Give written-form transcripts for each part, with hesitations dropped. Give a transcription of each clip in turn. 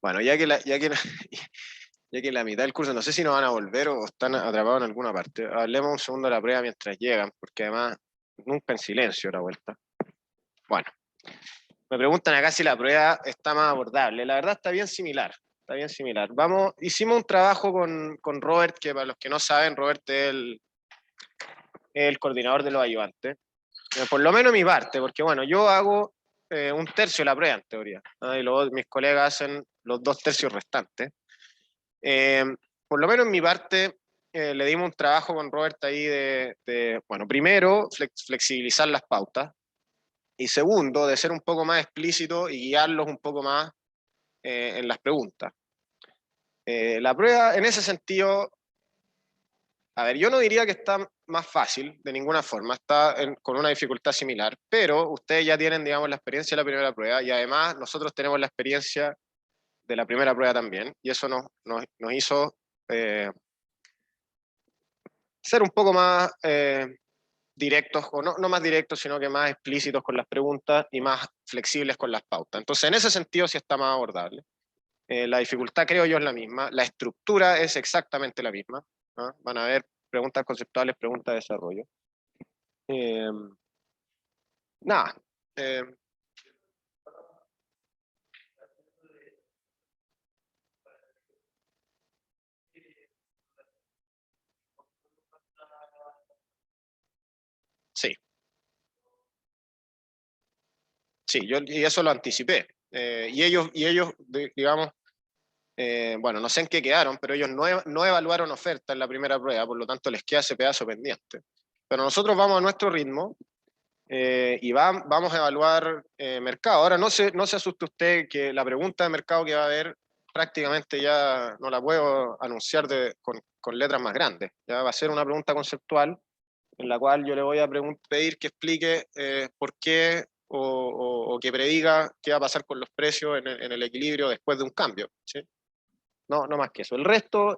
Bueno, ya que ya que la mitad del curso, no sé si nos van a volver o están atrapados en alguna parte, hablemos un segundo de la prueba mientras llegan, porque además nunca en silencio la vuelta. Bueno, me preguntan acá si la prueba está más abordable. La verdad está bien similar. Está bien similar. Hicimos un trabajo con Robert, que para los que no saben, Robert es el coordinador de los ayudantes. Por lo menos mi parte, porque bueno, yo hago un tercio de la prueba en teoría, ¿no? Y luego mis colegas hacen los 2/3 restantes. Eh, por lo menos en mi parte, le dimos un trabajo con Robert ahí bueno, primero, flexibilizar las pautas, y segundo, de ser un poco más explícito y guiarlos un poco más en las preguntas. La prueba, en ese sentido, a ver, yo no diría que está más fácil de ninguna forma, está con una dificultad similar, pero ustedes ya tienen, digamos, la experiencia de la primera prueba y además nosotros tenemos la experiencia de la primera prueba también, y eso nos hizo ser un poco más directos, o no más directos, sino que más explícitos con las preguntas y más flexibles con las pautas. Entonces, en ese sentido sí está más abordable. La dificultad, creo yo, es la misma, la estructura es exactamente la misma, ¿no? Van a haber preguntas conceptuales, preguntas de desarrollo. Eh, nada. Eh, sí, sí, y eso lo anticipé. Y ellos digamos, bueno, no sé en qué quedaron, pero ellos no evaluaron oferta en la primera prueba, por lo tanto les queda ese pedazo pendiente. Pero nosotros vamos a nuestro ritmo y vamos a evaluar mercado. Ahora, no se asuste usted que la pregunta de mercado que va a haber prácticamente ya no la puedo anunciar con letras más grandes. Ya va a ser una pregunta conceptual en la cual yo le voy a pedir que explique por qué o que prediga qué va a pasar con los precios en el equilibrio después de un cambio, ¿sí? No más que eso. El resto,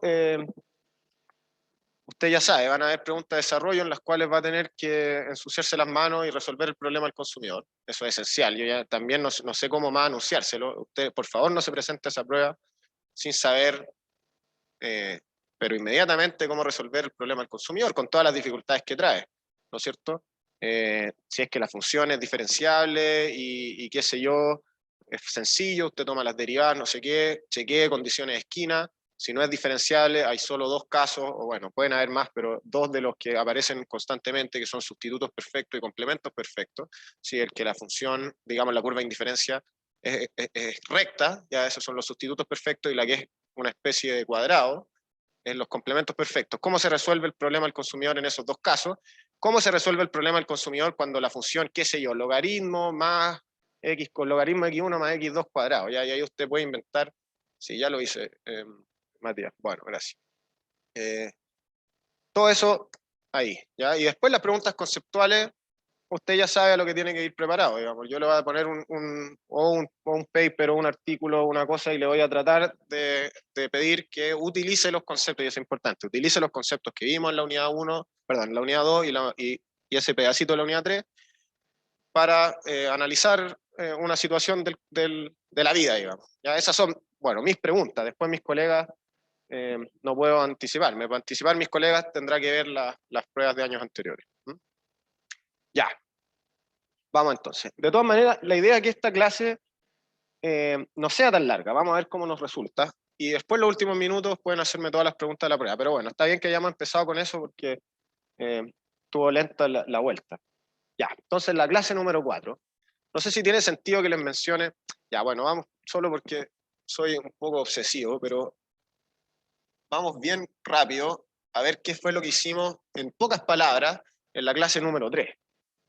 usted ya sabe, van a haber preguntas de desarrollo en las cuales va a tener que ensuciarse las manos y resolver el problema del consumidor. Eso es esencial. Yo ya también no sé cómo más anunciárselo. Usted, por favor, no se presente a esa prueba sin saber, eh, pero inmediatamente cómo resolver el problema del consumidor con todas las dificultades que trae, ¿no es cierto? Si es que la función es diferenciable y qué sé yo, es sencillo, usted toma las derivadas, no sé qué, chequee condiciones de esquina. Si no es diferenciable, hay solo dos casos, o bueno, pueden haber más, pero dos de los que aparecen constantemente, que son sustitutos perfectos y complementos perfectos. Si el que la función, digamos, la curva de indiferencia es recta, ya esos son los sustitutos perfectos, y la que es una especie de cuadrado en los complementos perfectos. ¿Cómo se resuelve el problema del consumidor en esos dos casos? ¿Cómo se resuelve el problema del consumidor cuando la función, qué sé yo, logaritmo más x con logaritmo de x1 más x2 cuadrado? ¿Ya? Y ahí usted puede inventar, sí, ya lo hice, Matías. Bueno, gracias. Todo eso ahí, ¿ya? Y después las preguntas conceptuales, usted ya sabe a lo que tiene que ir preparado, digamos. Yo le voy a poner un paper o un artículo o una cosa y le voy a tratar de pedir que utilice los conceptos, y es importante, utilice los conceptos que vimos en la unidad 1, perdón, en la unidad 2 y ese pedacito de la unidad 3 para analizar una situación de la vida, digamos. ¿Ya? Esas son, bueno, mis preguntas. Después mis colegas, no puedo anticiparme. Para anticipar mis colegas tendrá que ver las pruebas de años anteriores. ¿Mm? Ya. Vamos entonces. De todas maneras, la idea es que esta clase no sea tan larga. Vamos a ver cómo nos resulta. Y después, los últimos minutos, pueden hacerme todas las preguntas de la prueba. Pero bueno, está bien que hayamos empezado con eso porque estuvo lenta la vuelta. Ya, entonces la clase número 4. No sé si tiene sentido que les mencione. Ya, bueno, vamos solo porque soy un poco obsesivo, pero vamos bien rápido a ver qué fue lo que hicimos en pocas palabras en la clase número 3.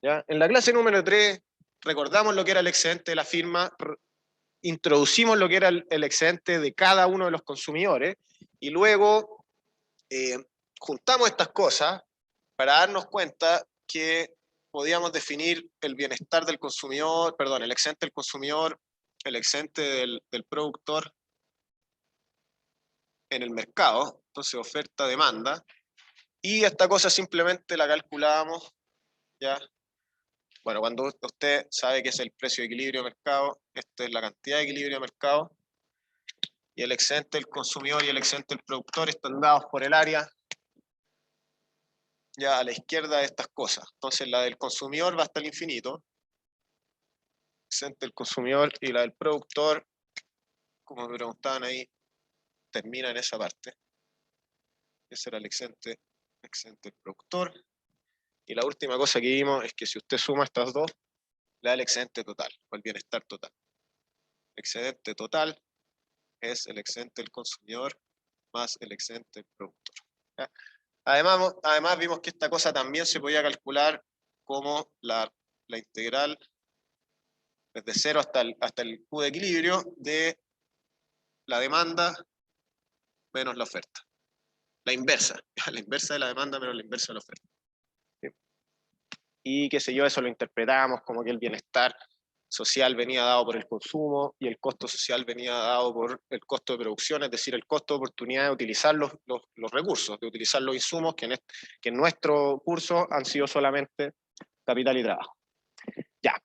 ¿Ya? En la clase número 3 recordamos lo que era el excedente de la firma, introducimos lo que era el excedente de cada uno de los consumidores y luego eh, juntamos estas cosas para darnos cuenta que podíamos definir el bienestar del consumidor, perdón, el excedente del consumidor, el excedente del productor en el mercado, entonces oferta-demanda, y esta cosa simplemente la calculábamos, ¿ya? Bueno, cuando usted sabe que es el precio de equilibrio de mercado, esta es la cantidad de equilibrio de mercado, y el excedente del consumidor y el excedente del productor están dados por el área ya a la izquierda de estas cosas. Entonces la del consumidor va hasta el infinito, excedente del consumidor, y la del productor, como me preguntaban ahí, termina en esa parte. Ese era el excedente del productor. Y la última cosa que vimos es que si usted suma estas dos, le da el excedente total, o el bienestar total. Excedente total es el excedente del consumidor más el excedente del productor. ¿Ya? Además vimos que esta cosa también se podía calcular como la integral desde 0 hasta el Q de equilibrio de la demanda menos la oferta. La inversa de la demanda menos la inversa de la oferta. ¿Sí? Y qué sé yo, eso lo interpretamos como que el bienestar social venía dado por el consumo y el costo social venía dado por el costo de producción, es decir, el costo de oportunidad de utilizar los recursos, de utilizar los insumos que en nuestro curso han sido solamente capital y trabajo. Ya.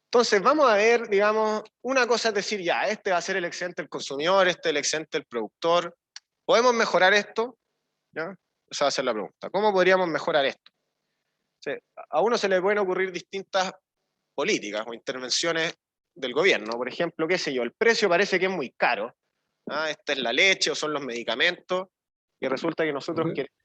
Entonces vamos a ver, digamos, una cosa es decir, ya, este va a ser el excedente del consumidor, este es el excedente del productor. ¿Podemos mejorar esto? ¿Ya? Esa va a ser la pregunta. ¿Cómo podríamos mejorar esto? O sea, a uno se le pueden ocurrir distintas políticas o intervenciones del gobierno. Por ejemplo, qué sé yo, el precio parece que es muy caro. ¿Ah? Esta es la leche o son los medicamentos, y resulta que nosotros queremos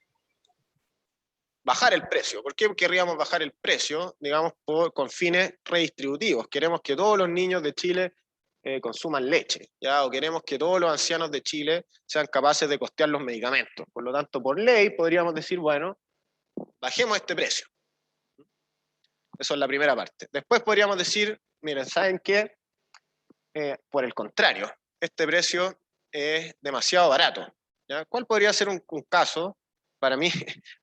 bajar el precio. ¿Por qué querríamos bajar el precio? Digamos, con fines redistributivos. Queremos que todos los niños de Chile consuman leche, ¿ya? O queremos que todos los ancianos de Chile sean capaces de costear los medicamentos. Por lo tanto, por ley podríamos decir, bueno, bajemos este precio. Eso es la primera parte. Después podríamos decir, miren, ¿saben qué? Por el contrario, este precio es demasiado barato. ¿Ya? ¿Cuál podría ser un caso, para mí,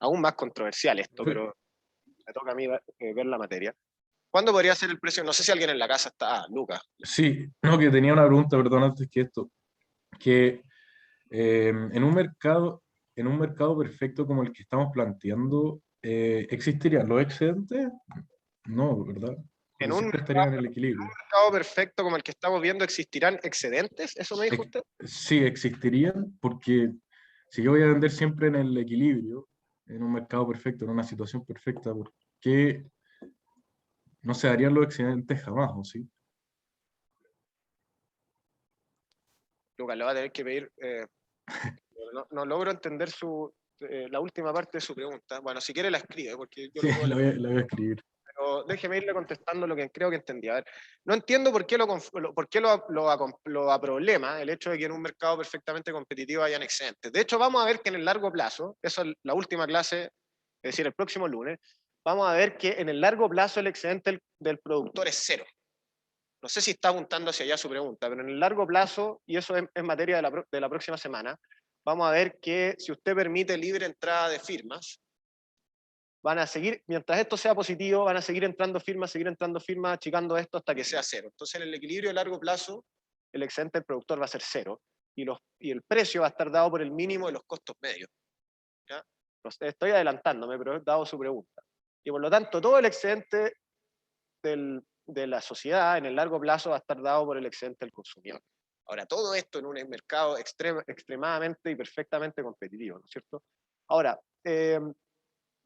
aún más controversial esto, pero me toca a mí ver la materia? ¿Cuándo podría ser el precio? No sé si alguien en la casa está. Ah, Lucas. Sí, no, que tenía una pregunta, perdón, antes que esto, que en un mercado perfecto como el que estamos planteando, ¿existirían los excedentes? No, ¿verdad? En Porque un siempre estarían en el equilibrio. mercado perfecto como el que estamos viendo, ¿existirán excedentes? ¿Eso me dijo usted? Sí, existirían porque si yo voy a vender siempre en el equilibrio, en un mercado perfecto, en una situación perfecta, ¿por qué no se darían los excedentes jamás, o sí? Lucas, le va a tener que pedir. No logro entender la última parte de su pregunta. Bueno, si quiere la escribe, porque yo Sí, lo puedo leer. la voy a escribir. Pero déjeme irle contestando lo que creo que entendí. A ver, no entiendo por qué lo aproblema el hecho de que en un mercado perfectamente competitivo hayan excedentes. De hecho, vamos a ver que en el largo plazo, eso es la última clase, es decir, el próximo lunes, vamos a ver que en el largo plazo el excedente del productor es cero. No sé si está apuntando hacia allá su pregunta, pero en el largo plazo, y eso es materia de la próxima semana, vamos a ver que si usted permite libre entrada de firmas, van a seguir, mientras esto sea positivo, van a seguir entrando firmas, achicando esto hasta que sea cero. Entonces, en el equilibrio a largo plazo, el excedente del productor va a ser cero, y el precio va a estar dado por el mínimo de los costos medios. ¿Ya? Estoy adelantándome, pero he dado su pregunta. Y por lo tanto, todo el excedente de la sociedad en el largo plazo va a estar dado por el excedente del consumidor. Ahora, todo esto en un mercado extremadamente y perfectamente competitivo, ¿no es cierto? Ahora,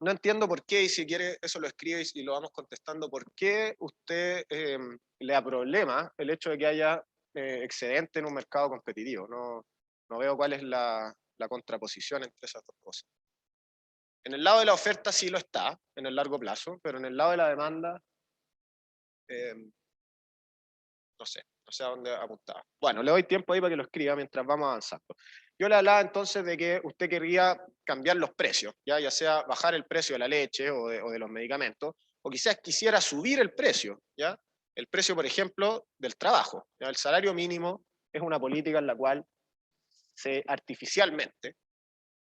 no entiendo por qué, y si quiere eso lo escribe y lo vamos contestando, por qué usted le da problema el hecho de que haya excedente en un mercado competitivo. No veo cuál es la contraposición entre esas dos cosas. En el lado de la oferta sí lo está, en el largo plazo, pero en el lado de la demanda, no sé a dónde apuntaba. Bueno, le doy tiempo ahí para que lo escriba mientras vamos avanzando. Yo le hablaba entonces de que usted querría cambiar los precios, ya sea bajar el precio de la leche o de los medicamentos, o quizás quisiera subir el precio, ¿ya? El precio, por ejemplo, del trabajo. ¿Ya? El salario mínimo es una política en la cual artificialmente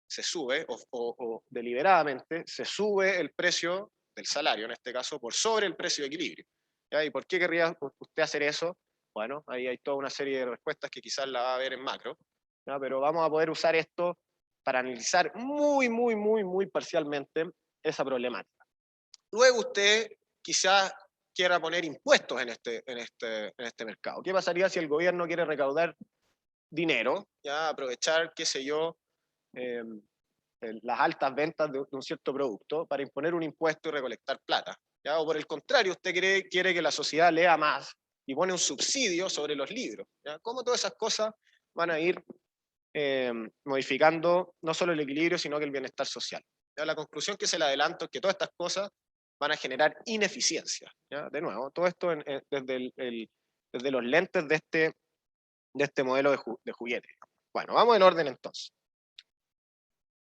se sube o deliberadamente se sube el precio del salario, en este caso, por sobre el precio de equilibrio. ¿Ya? ¿Y por qué querría usted hacer eso? Bueno, ahí hay toda una serie de respuestas que quizás la va a ver en macro, ¿ya? Pero vamos a poder usar esto para analizar muy parcialmente esa problemática. Luego usted quizás quiera poner impuestos en este mercado. ¿Qué pasaría si el gobierno quiere recaudar dinero, ya aprovechar, qué sé yo, las altas ventas de un cierto producto para imponer un impuesto y recolectar plata? ¿Ya? O por el contrario, usted quiere que la sociedad lea más y pone un subsidio sobre los libros. ¿Ya? ¿Cómo todas esas cosas van a ir modificando no solo el equilibrio, sino que el bienestar social? ¿Ya? La conclusión que se le adelanto es que todas estas cosas van a generar ineficiencia. ¿Ya? De nuevo, todo esto desde los lentes de este modelo de juguete. Bueno, vamos en orden entonces.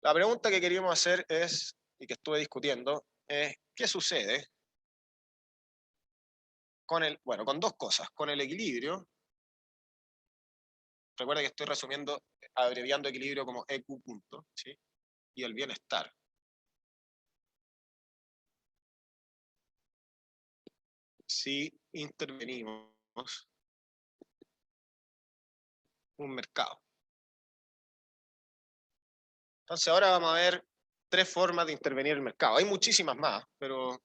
La pregunta que queríamos hacer es, y que estuve discutiendo, es ¿qué sucede con dos cosas? Con el equilibrio, recuerda que estoy resumiendo, abreviando equilibrio como EQ punto, ¿sí? Y el bienestar. Si intervenimos un mercado. Entonces ahora vamos a ver tres formas de intervenir el mercado. Hay muchísimas más, pero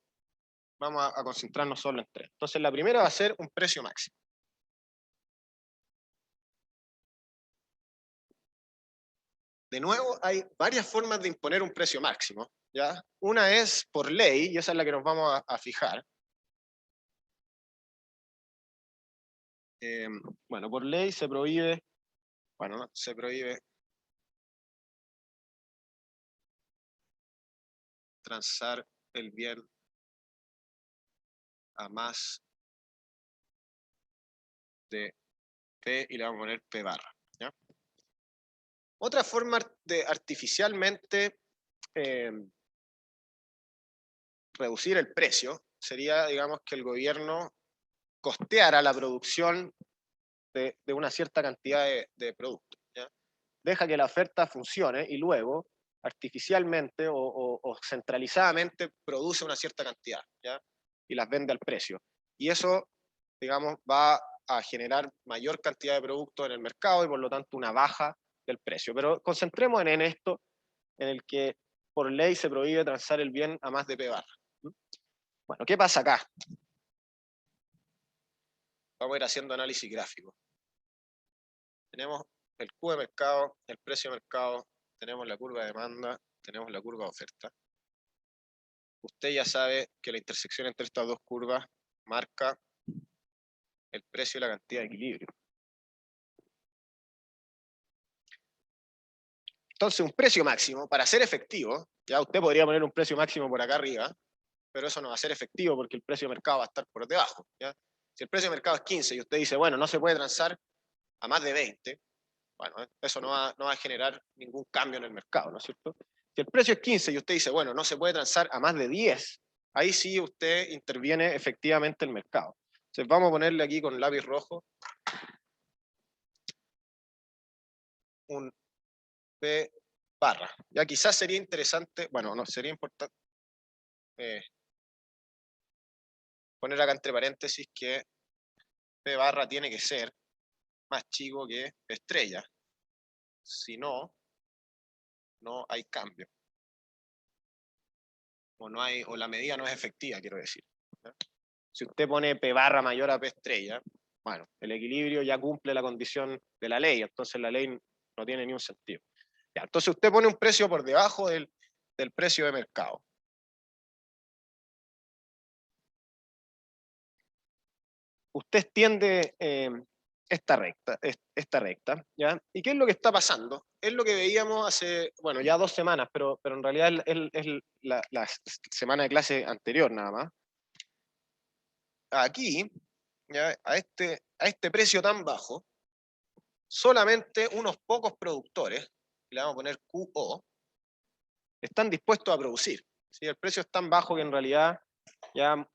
vamos a concentrarnos solo en tres. Entonces la primera va a ser un precio máximo. De nuevo, hay varias formas de imponer un precio máximo, ¿ya? Una es por ley, y esa es la que nos vamos a fijar. Bueno, por ley se prohíbe, se prohíbe transar el bien a más de P y le vamos a poner P barra, ¿ya? Otra forma de artificialmente reducir el precio sería, digamos, que el gobierno costeara la producción de una cierta cantidad de productos, ¿ya? Deja que la oferta funcione y luego artificialmente o centralizadamente produce una cierta cantidad, ¿ya? Y las vende al precio. Y eso, digamos, va a generar mayor cantidad de productos en el mercado y por lo tanto una baja del precio. Pero concentrémonos en esto, en el que por ley se prohíbe transar el bien a más de P barra. Bueno, ¿qué pasa acá? Vamos a ir haciendo análisis gráfico. Tenemos el Q de mercado, el precio de mercado, tenemos la curva de demanda, tenemos la curva de oferta. Usted ya sabe que la intersección entre estas dos curvas marca el precio y la cantidad de equilibrio. Entonces, un precio máximo, para ser efectivo, ya usted podría poner un precio máximo por acá arriba, pero eso no va a ser efectivo porque el precio de mercado va a estar por debajo, ¿ya? Si el precio de mercado es 15 y usted dice, bueno, no se puede transar a más de 20, bueno, eso no va a generar ningún cambio en el mercado, ¿no es cierto? Si el precio es 15 y usted dice, bueno, no se puede transar a más de 10, ahí sí usted interviene efectivamente el mercado. Entonces vamos a ponerle aquí con lápiz rojo un P barra. Ya quizás sería interesante, bueno, no, sería importante poner acá entre paréntesis que P barra tiene que ser más chico que P estrella. Si no, no hay cambio. O la medida no es efectiva, quiero decir. ¿Ya? Si usted pone P barra mayor a P estrella, bueno, el equilibrio ya cumple la condición de la ley, entonces la ley no tiene ni un sentido. Ya, entonces usted pone un precio por debajo del precio de mercado. Usted extiende esta recta, ¿ya? ¿Y qué es lo que está pasando? Es lo que veíamos hace, bueno, ya 2 semanas, pero en realidad es la semana de clase anterior nada más. Aquí, ¿ya? A este precio tan bajo, solamente unos pocos productores, le vamos a poner QO, están dispuestos a producir. ¿Sí? El precio es tan bajo que en realidad ya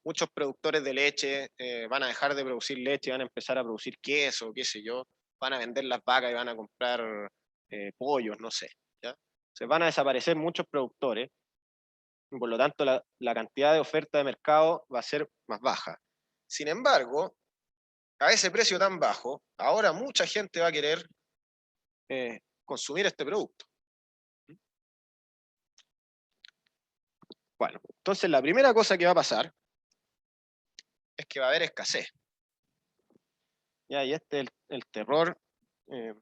muchos productores de leche van a dejar de producir leche, van a empezar a producir queso, qué sé yo, van a vender las vacas y van a comprar pollos, no sé. ¿Ya? Se van a desaparecer muchos productores y por lo tanto la cantidad de oferta de mercado va a ser más baja. Sin embargo, a ese precio tan bajo, ahora mucha gente va a querer consumir este producto. Bueno, entonces la primera cosa que va a pasar es que va a haber escasez. Ya, y este es el terror. Bueno,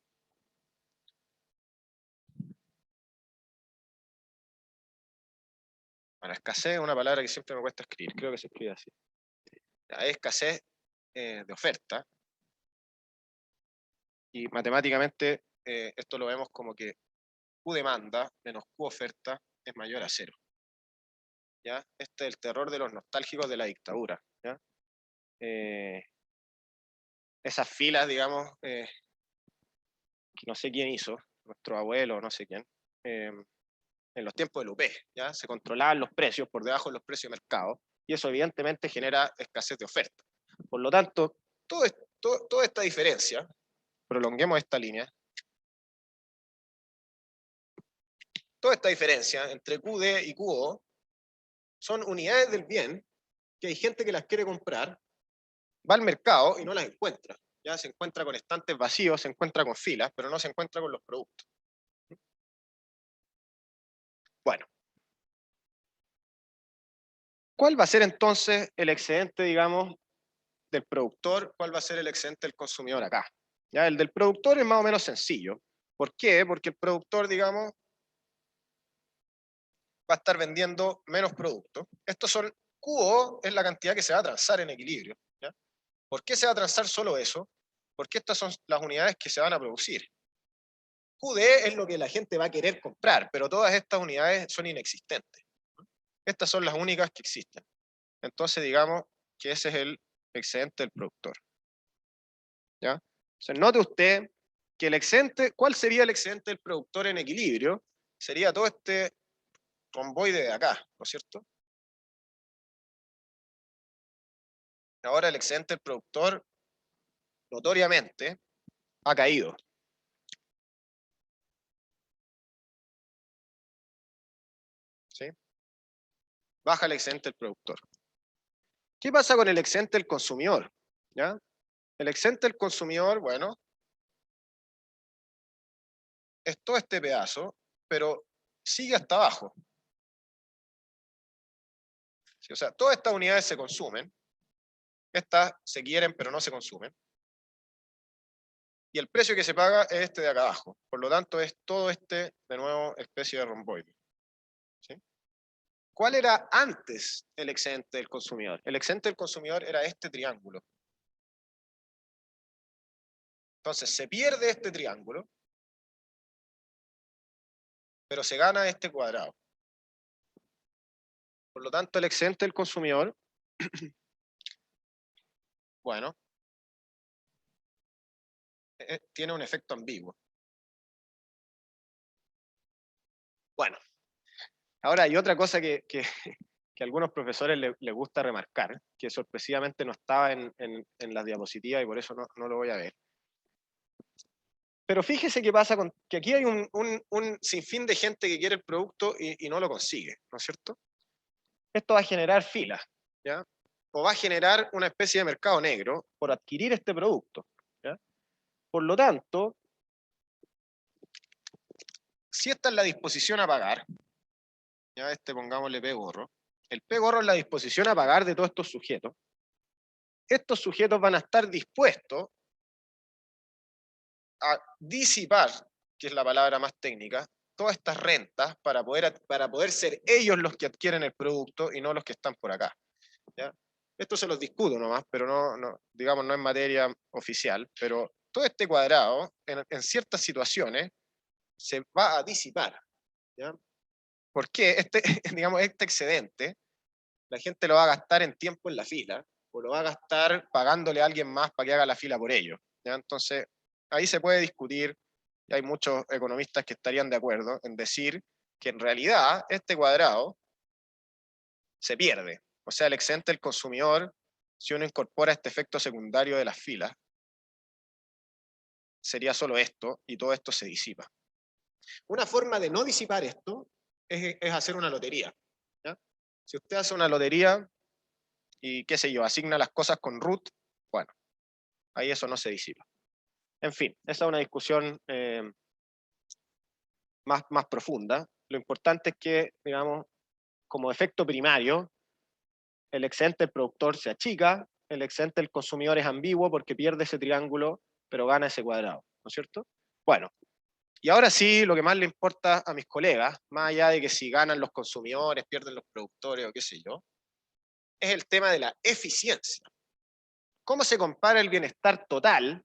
escasez es una palabra que siempre me cuesta escribir, creo que se escribe así. Hay escasez de oferta, y matemáticamente esto lo vemos como que Q demanda menos Q oferta es mayor a cero. ¿Ya? Este es el terror de los nostálgicos de la dictadura. ¿Ya? Esas filas, digamos, que no sé quién hizo, nuestro abuelo, no sé quién, en los tiempos del UP, ¿ya? Se controlaban los precios por debajo de los precios de mercado, y eso evidentemente genera escasez de oferta. Por lo tanto, toda esta diferencia, prolonguemos esta línea, toda esta diferencia entre QD y QO son unidades del bien que hay gente que las quiere comprar, va al mercado y no las encuentra. Ya se encuentra con estantes vacíos, se encuentra con filas, pero no se encuentra con los productos. Bueno, ¿cuál va a ser entonces el excedente, digamos, del productor? ¿Cuál va a ser el excedente del consumidor acá? Ya, el del productor es más o menos sencillo. ¿Por qué? Porque el productor, digamos, va a estar vendiendo menos productos. Estos son, QO es la cantidad que se va a transar en equilibrio. ¿Ya? ¿Por qué se va a transar solo eso? Porque estas son las unidades que se van a producir. QD es lo que la gente va a querer comprar, pero todas estas unidades son inexistentes. Estas son las únicas que existen. Entonces digamos que ese es el excedente del productor. ¿Ya? Entonces note usted que el excedente, ¿cuál sería el excedente del productor en equilibrio? Sería todo este romboide de acá, ¿no es cierto? Ahora el excedente del productor notoriamente ha caído. ¿Sí? Baja el excedente del productor. ¿Qué pasa con el excedente del consumidor? ¿Ya? El excedente del consumidor, bueno, es todo este pedazo, pero sigue hasta abajo. ¿Sí? O sea, todas estas unidades se consumen, estas se quieren pero no se consumen, y el precio que se paga es este de acá abajo. Por lo tanto, es todo este, de nuevo, especie de romboide. ¿Sí? ¿Cuál era antes el excedente del consumidor? El excedente del consumidor era este triángulo. Entonces, se pierde este triángulo, pero se gana este cuadrado. Por lo tanto, el excedente del consumidor, bueno, tiene un efecto ambiguo. Bueno, ahora hay otra cosa que a algunos profesores les gusta remarcar, que sorpresivamente no estaba en las diapositivas y por eso no lo voy a ver. Pero fíjese qué pasa con que aquí hay un sinfín de gente que quiere el producto y no lo consigue, ¿no es cierto? Esto va a generar filas, ¿ya? O va a generar una especie de mercado negro por adquirir este producto, ¿ya? Por lo tanto, si esta es la disposición a pagar, ya pongámosle P gorro, el P gorro es la disposición a pagar de todos estos sujetos van a estar dispuestos a disipar, que es la palabra más técnica, todas estas rentas para poder ser ellos los que adquieren el producto y no los que están por acá. ¿Ya? Esto se los discuto nomás, pero digamos, no es materia oficial, pero todo este cuadrado, en ciertas situaciones, se va a disipar. ¿Ya? Porque digamos, este excedente, la gente lo va a gastar en tiempo en la fila, o lo va a gastar pagándole a alguien más para que haga la fila por ellos. ¿Ya? Entonces, ahí se puede discutir, y hay muchos economistas que estarían de acuerdo en decir que en realidad este cuadrado se pierde. O sea, el excedente del consumidor, si uno incorpora este efecto secundario de las filas, sería solo esto, y todo esto se disipa. Una forma de no disipar esto es hacer una lotería. ¿Ya? Si usted hace una lotería y, qué sé yo, asigna las cosas con root, bueno, ahí eso no se disipa. En fin, esa es una discusión más profunda. Lo importante es que, digamos, como efecto primario, el excedente del productor se achica, el excedente del consumidor es ambiguo porque pierde ese triángulo, pero gana ese cuadrado, ¿no es cierto? Bueno, y ahora sí, lo que más le importa a mis colegas, más allá de que si ganan los consumidores, pierden los productores o qué sé yo, es el tema de la eficiencia. ¿Cómo se compara el bienestar total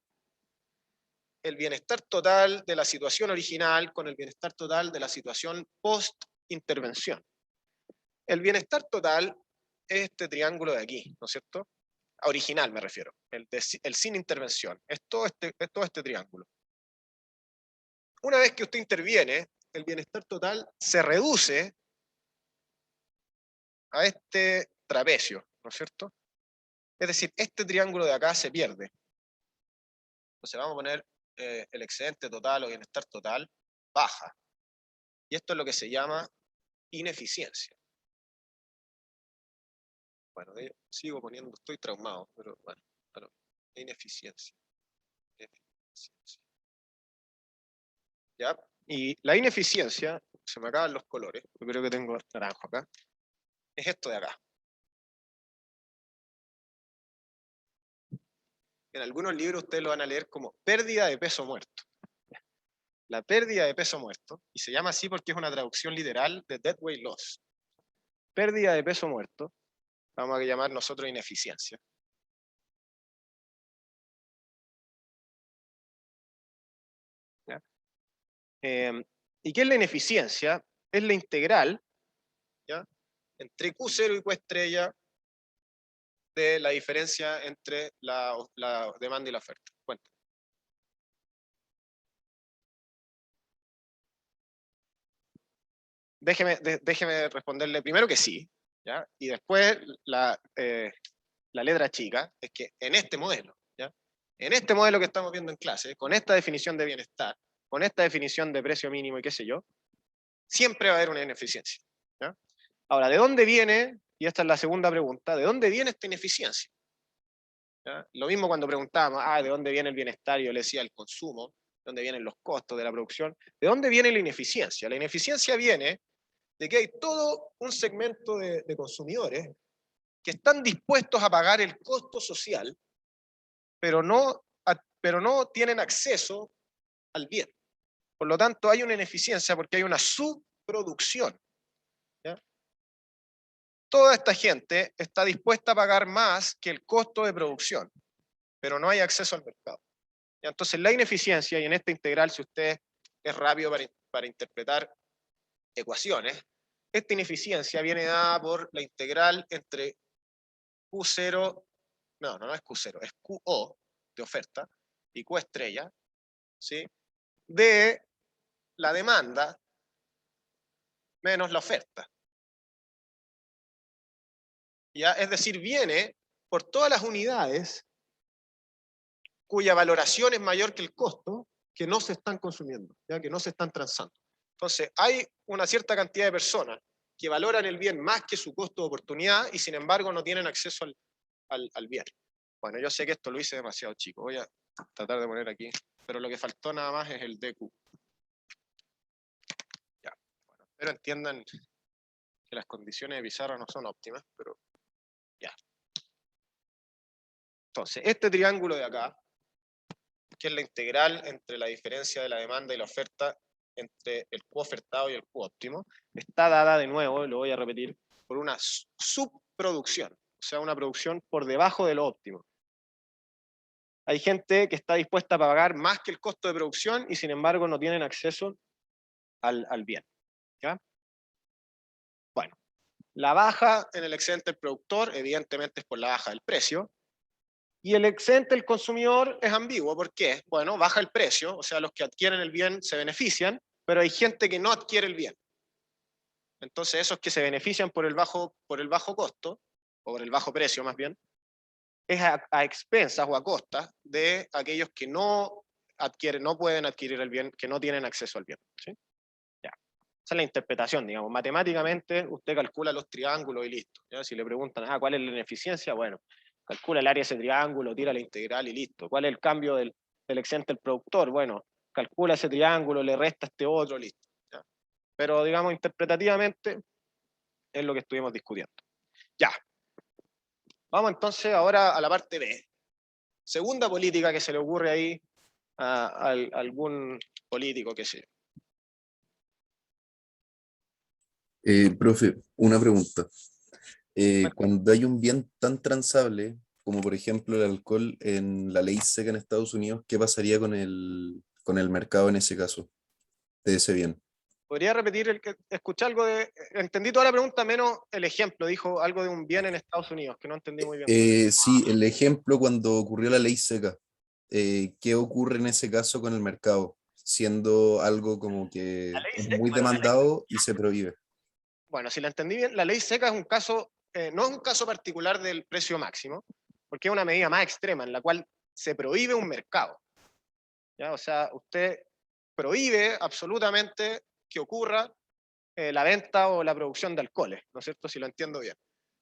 de la situación original con el bienestar total de la situación post-intervención? El bienestar total es este triángulo de aquí, ¿no es cierto? Original me refiero, el sin intervención, es todo este triángulo. Una vez que usted interviene, el bienestar total se reduce a este trapecio, ¿no es cierto? Es decir, este triángulo de acá se pierde. Entonces vamos a poner el excedente total o bienestar total baja. Y esto es lo que se llama ineficiencia. Bueno, sigo poniendo, estoy traumado, pero bueno, ineficiencia. ¿Ya? Y la ineficiencia, se me acaban los colores, yo creo que tengo naranjo acá, es esto de acá. En algunos libros ustedes lo van a leer como pérdida de peso muerto. La pérdida de peso muerto, y se llama así porque es una traducción literal de dead weight loss. Pérdida de peso muerto, vamos a llamar nosotros ineficiencia. ¿Ya? ¿Y qué es la ineficiencia? Es la integral, ¿ya?, entre Q0 y Q estrella de la diferencia entre la demanda y la oferta. Cuenta. Déjeme responderle primero que sí, ¿ya? Y después la letra chica es que en este modelo, ¿ya?, en este modelo que estamos viendo en clase, con esta definición de bienestar, con esta definición de precio mínimo y qué sé yo, siempre va a haber una ineficiencia, ¿ya? Ahora, ¿de dónde viene? Y esta es la segunda pregunta, ¿de dónde viene esta ineficiencia? ¿Ya? Lo mismo cuando preguntábamos, ¿de dónde viene el bienestar? Yo le decía el consumo, ¿de dónde vienen los costos de la producción? ¿De dónde viene la ineficiencia? La ineficiencia viene de que hay todo un segmento de consumidores que están dispuestos a pagar el costo social, pero no tienen acceso al bien. Por lo tanto, hay una ineficiencia porque hay una subproducción, ¿ya? Toda esta gente está dispuesta a pagar más que el costo de producción, pero no hay acceso al mercado. ¿Ya? Entonces, la ineficiencia, y en esta integral, si usted es rápido para interpretar ecuaciones, esta ineficiencia viene dada por la integral entre Q0, no es Q0, es QO de oferta y Q estrella, ¿sí?, de la demanda menos la oferta. ¿Ya? Es decir, viene por todas las unidades cuya valoración es mayor que el costo, que no se están consumiendo, ¿ya?, que no se están transando. Entonces, hay una cierta cantidad de personas que valoran el bien más que su costo de oportunidad y sin embargo no tienen acceso al bien. Bueno, yo sé que esto lo hice demasiado chico, voy a tratar de poner aquí, pero lo que faltó nada más es el DQ. Ya, bueno, espero entiendan que las condiciones de pizarra no son óptimas, pero ya. Entonces, este triángulo de acá, que es la integral entre la diferencia de la demanda y la oferta entre el Q ofertado y el Q óptimo, está dada de nuevo, lo voy a repetir, por una subproducción, o sea, una producción por debajo de lo óptimo. Hay gente que está dispuesta a pagar más que el costo de producción y sin embargo no tienen acceso al bien, ¿ya? Bueno, la baja en el excedente del productor evidentemente es por la baja del precio, y el excedente del consumidor es ambiguo. ¿Por qué? Bueno, baja el precio, o sea, los que adquieren el bien se benefician, pero hay gente que no adquiere el bien. Entonces, esos que se benefician por el bajo costo, o por el bajo precio más bien, es a expensas o a costas de aquellos que no pueden adquirir el bien, que no tienen acceso al bien, ¿sí? Ya. Esa es la interpretación, digamos. Matemáticamente, usted calcula los triángulos y listo, ¿ya? Si le preguntan, ¿cuál es la ineficiencia? Bueno, calcula el área de ese triángulo, tira la integral y listo. ¿Cuál es el cambio del excedente del productor? Bueno, calcula ese triángulo, le resta este otro, listo, ¿ya? Pero, digamos, interpretativamente, Es lo que estuvimos discutiendo. Ya. Vamos entonces ahora a la parte B. Segunda política que se le ocurre ahí a algún político que sea. Profe, una pregunta. Cuando hay un bien tan transable como por ejemplo el alcohol en la ley seca en Estados Unidos, ¿qué pasaría con el mercado en ese caso de ese bien? ¿Podría repetir el que escuché algo de... Entendí toda la pregunta menos el ejemplo. Dijo algo de un bien en Estados Unidos, que no entendí muy bien. Sí, el ejemplo cuando ocurrió la ley seca. ¿Qué ocurre en ese caso con el mercado? Siendo algo como La que ley es seca, muy demandado y se prohíbe. bueno, si la entendí bien, la ley seca es un caso, no es un caso particular del precio máximo, porque es una medida más extrema en la cual se prohíbe un mercado. ¿Ya? O sea, usted prohíbe absolutamente que ocurra la venta o la producción de alcoholes, ¿no es cierto? Si lo entiendo bien.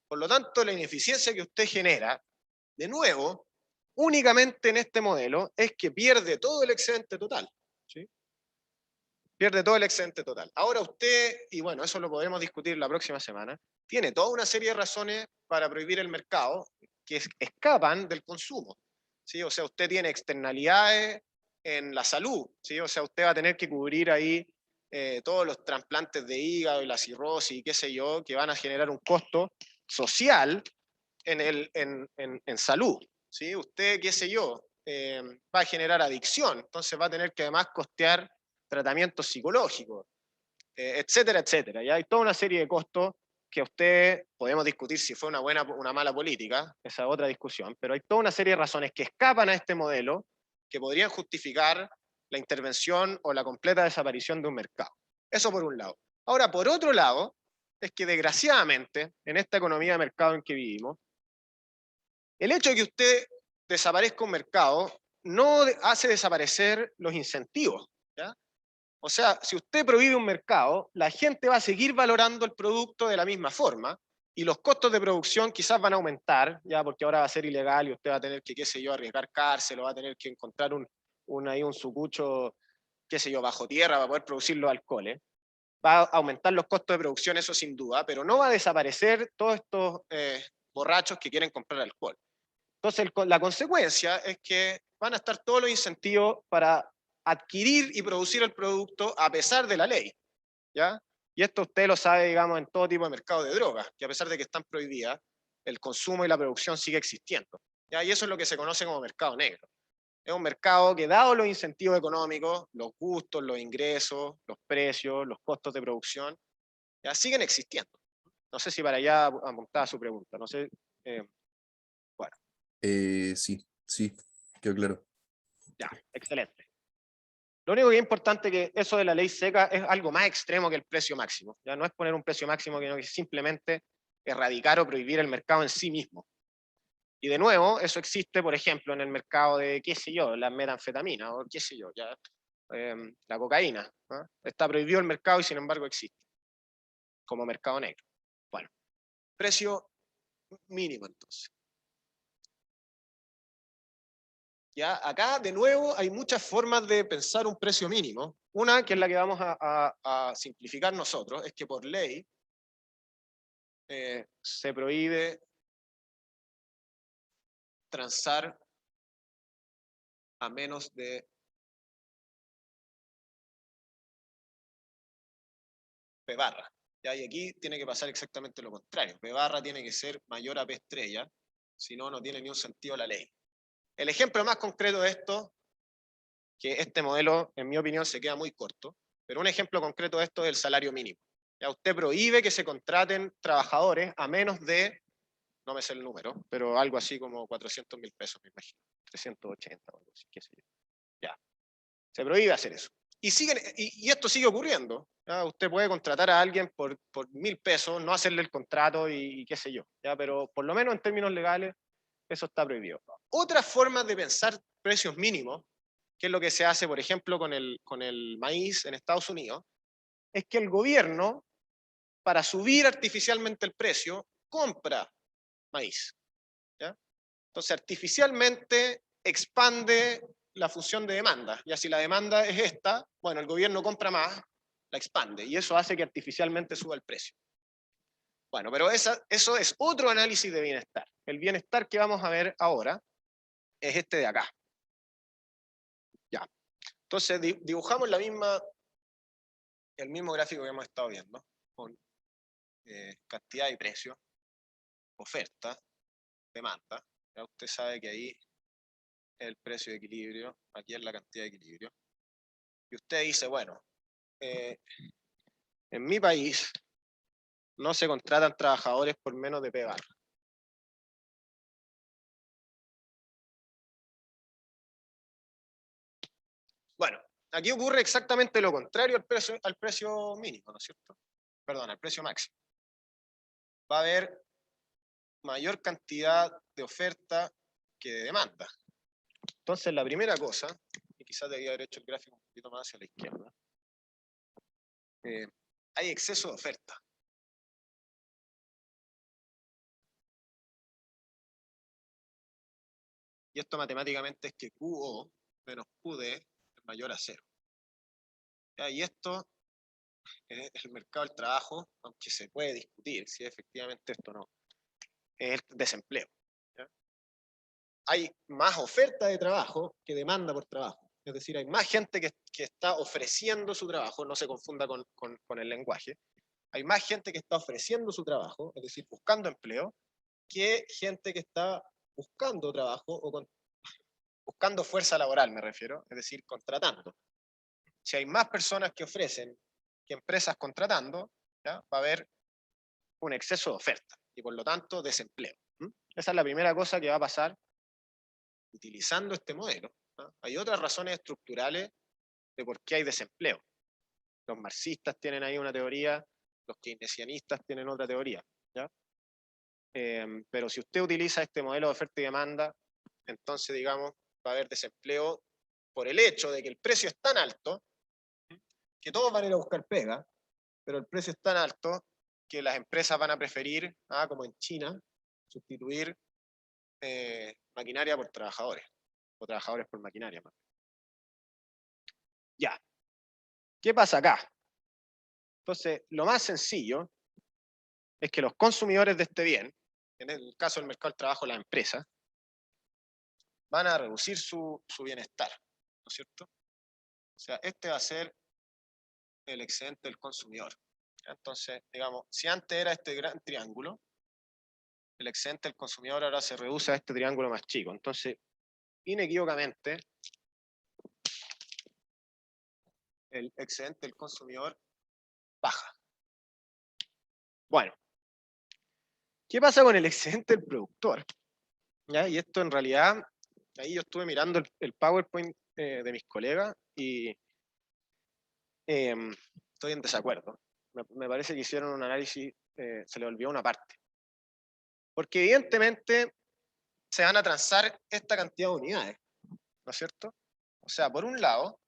Por lo tanto, la ineficiencia que usted genera, de nuevo, únicamente en este modelo, es que pierde todo el excedente total. ¿Sí? Pierde todo el excedente total. Ahora usted, y bueno, eso lo podremos discutir la próxima semana, tiene toda una serie de razones para prohibir el mercado que escapan del consumo. ¿Sí? O sea, usted tiene externalidades en la salud, ¿sí? O sea, usted va a tener que cubrir ahí todos los trasplantes de hígado y la cirrosis y qué sé yo, que van a generar un costo social en salud. ¿Sí? Usted, qué sé yo, va a generar adicción, entonces va a tener que además costear tratamientos psicológicos, etcétera, etcétera. Ya hay toda una serie de costos que usted, podemos discutir si fue una buena o una mala política, esa es otra discusión, pero hay toda una serie de razones que escapan a este modelo que podrían justificar la intervención o la completa desaparición de un mercado. Eso por un lado. Ahora, por otro lado, es que desgraciadamente, en esta economía de mercado en que vivimos, el hecho de que usted desaparezca un mercado no hace desaparecer los incentivos. ¿Ya? O sea, si usted prohíbe un mercado, la gente va a seguir valorando el producto de la misma forma y los costos de producción quizás van a aumentar, ya porque ahora va a ser ilegal y usted va a tener que, qué sé yo, arriesgar cárcel o va a tener que encontrar un sucucho, qué sé yo, bajo tierra para poder producir los alcoholes. Va a aumentar los costos de producción, eso sin duda, pero no va a desaparecer todos estos borrachos que quieren comprar alcohol. Entonces, la consecuencia es que van a estar todos los incentivos para adquirir y producir el producto a pesar de la ley. ¿Ya? Y esto usted lo sabe, digamos, en todo tipo de mercado de drogas, que a pesar de que están prohibidas, el consumo y la producción sigue existiendo. ¿Ya? Y eso es lo que se conoce como mercado negro. Es un mercado que, dado los incentivos económicos, los gustos, los ingresos, los precios, los costos de producción, ya siguen existiendo. No sé si para allá apuntaba su pregunta. No sé. Bueno. Sí, quedó claro. Ya, excelente. Lo único que es importante es que eso de la ley seca es algo más extremo que el precio máximo. Ya no es poner un precio máximo, sino que simplemente erradicar o prohibir el mercado en sí mismo. Y de nuevo, eso existe, por ejemplo, en el mercado de, qué sé yo, la metanfetamina o qué sé yo, ya, la cocaína. ¿No? Está prohibido el mercado y sin embargo existe, como mercado negro. Bueno, precio mínimo entonces. ¿Ya? Acá, de nuevo, hay muchas formas de pensar un precio mínimo. Una, que es la que vamos a simplificar nosotros, es que por ley se prohíbe transar a menos de P barra. ¿Ya? Y aquí tiene que pasar exactamente lo contrario. P barra tiene que ser mayor a P estrella, si no, no tiene ni un sentido la ley. El ejemplo más concreto de esto, que este modelo, en mi opinión, se queda muy corto, pero un ejemplo concreto de esto es el salario mínimo. Ya usted prohíbe que se contraten trabajadores a menos de, no me sé el número, pero algo así como 400.000 pesos, me imagino. 380 o algo así, qué sé yo. Ya. Se prohíbe hacer eso. Y esto sigue ocurriendo. ¿Ya? Usted puede contratar a alguien por 1.000 pesos, no hacerle el contrato y qué sé yo. ¿Ya? Pero por lo menos en términos legales, eso está prohibido. Otras formas de pensar precios mínimos, que es lo que se hace, por ejemplo, con el maíz en Estados Unidos, es que el gobierno, para subir artificialmente el precio, compra maíz. ¿Ya? Entonces, artificialmente expande la función de demanda. Ya si la demanda es esta, bueno, el gobierno compra más, la expande, y eso hace que artificialmente suba el precio. Bueno, pero eso es otro análisis de bienestar. El bienestar que vamos a ver ahora es este de acá. Ya. Entonces dibujamos el mismo gráfico que hemos estado viendo, con cantidad y precio, oferta, demanda. Ya usted sabe que ahí es el precio de equilibrio, aquí es la cantidad de equilibrio. Y usted dice, bueno, en mi país no se contratan trabajadores por menos de P barra. Bueno, aquí ocurre exactamente lo contrario al precio mínimo, ¿no es cierto? Perdón, al precio máximo. Va a haber mayor cantidad de oferta que de demanda. Entonces, la primera cosa, y quizás debería haber hecho el gráfico un poquito más hacia la izquierda, hay exceso de oferta. Y esto matemáticamente es que QO menos QD es mayor a 0. ¿Ya? Y esto es el mercado del trabajo, aunque se puede discutir si efectivamente esto no, es el desempleo. ¿Ya? Hay más oferta de trabajo que demanda por trabajo. Es decir, hay más gente que está ofreciendo su trabajo, no se confunda con el lenguaje. Hay más gente que está ofreciendo su trabajo, es decir, buscando empleo, que gente que está buscando trabajo o buscando fuerza laboral, me refiero, es decir, contratando. Si hay más personas que ofrecen que empresas contratando, ¿ya? Va a haber un exceso de oferta y por lo tanto desempleo. Esa es la primera cosa que va a pasar utilizando este modelo. ¿No? Hay otras razones estructurales de por qué hay desempleo. Los marxistas tienen ahí una teoría, los keynesianistas tienen otra teoría. ¿Ya? Pero si usted utiliza este modelo de oferta y demanda, entonces, digamos, va a haber desempleo por el hecho de que el precio es tan alto que todos van a ir a buscar pega, pero el precio es tan alto que las empresas van a preferir, como en China, sustituir maquinaria por trabajadores, o trabajadores por maquinaria. Ya. ¿Qué pasa acá? Entonces, lo más sencillo es que los consumidores de este bien, en el caso del mercado del trabajo, las empresas, van a reducir su bienestar, ¿no es cierto? O sea, este va a ser el excedente del consumidor. Entonces, digamos, si antes era este gran triángulo, el excedente del consumidor ahora se reduce a este triángulo más chico. Entonces, inequívocamente, el excedente del consumidor baja. Bueno, ¿qué pasa con el excedente del productor? ¿Ya? Y esto en realidad, ahí yo estuve mirando el PowerPoint de mis colegas y estoy en desacuerdo. Me parece que hicieron un análisis, se le olvidó una parte. Porque evidentemente se van a transar esta cantidad de unidades, ¿no es cierto? O sea, por un lado,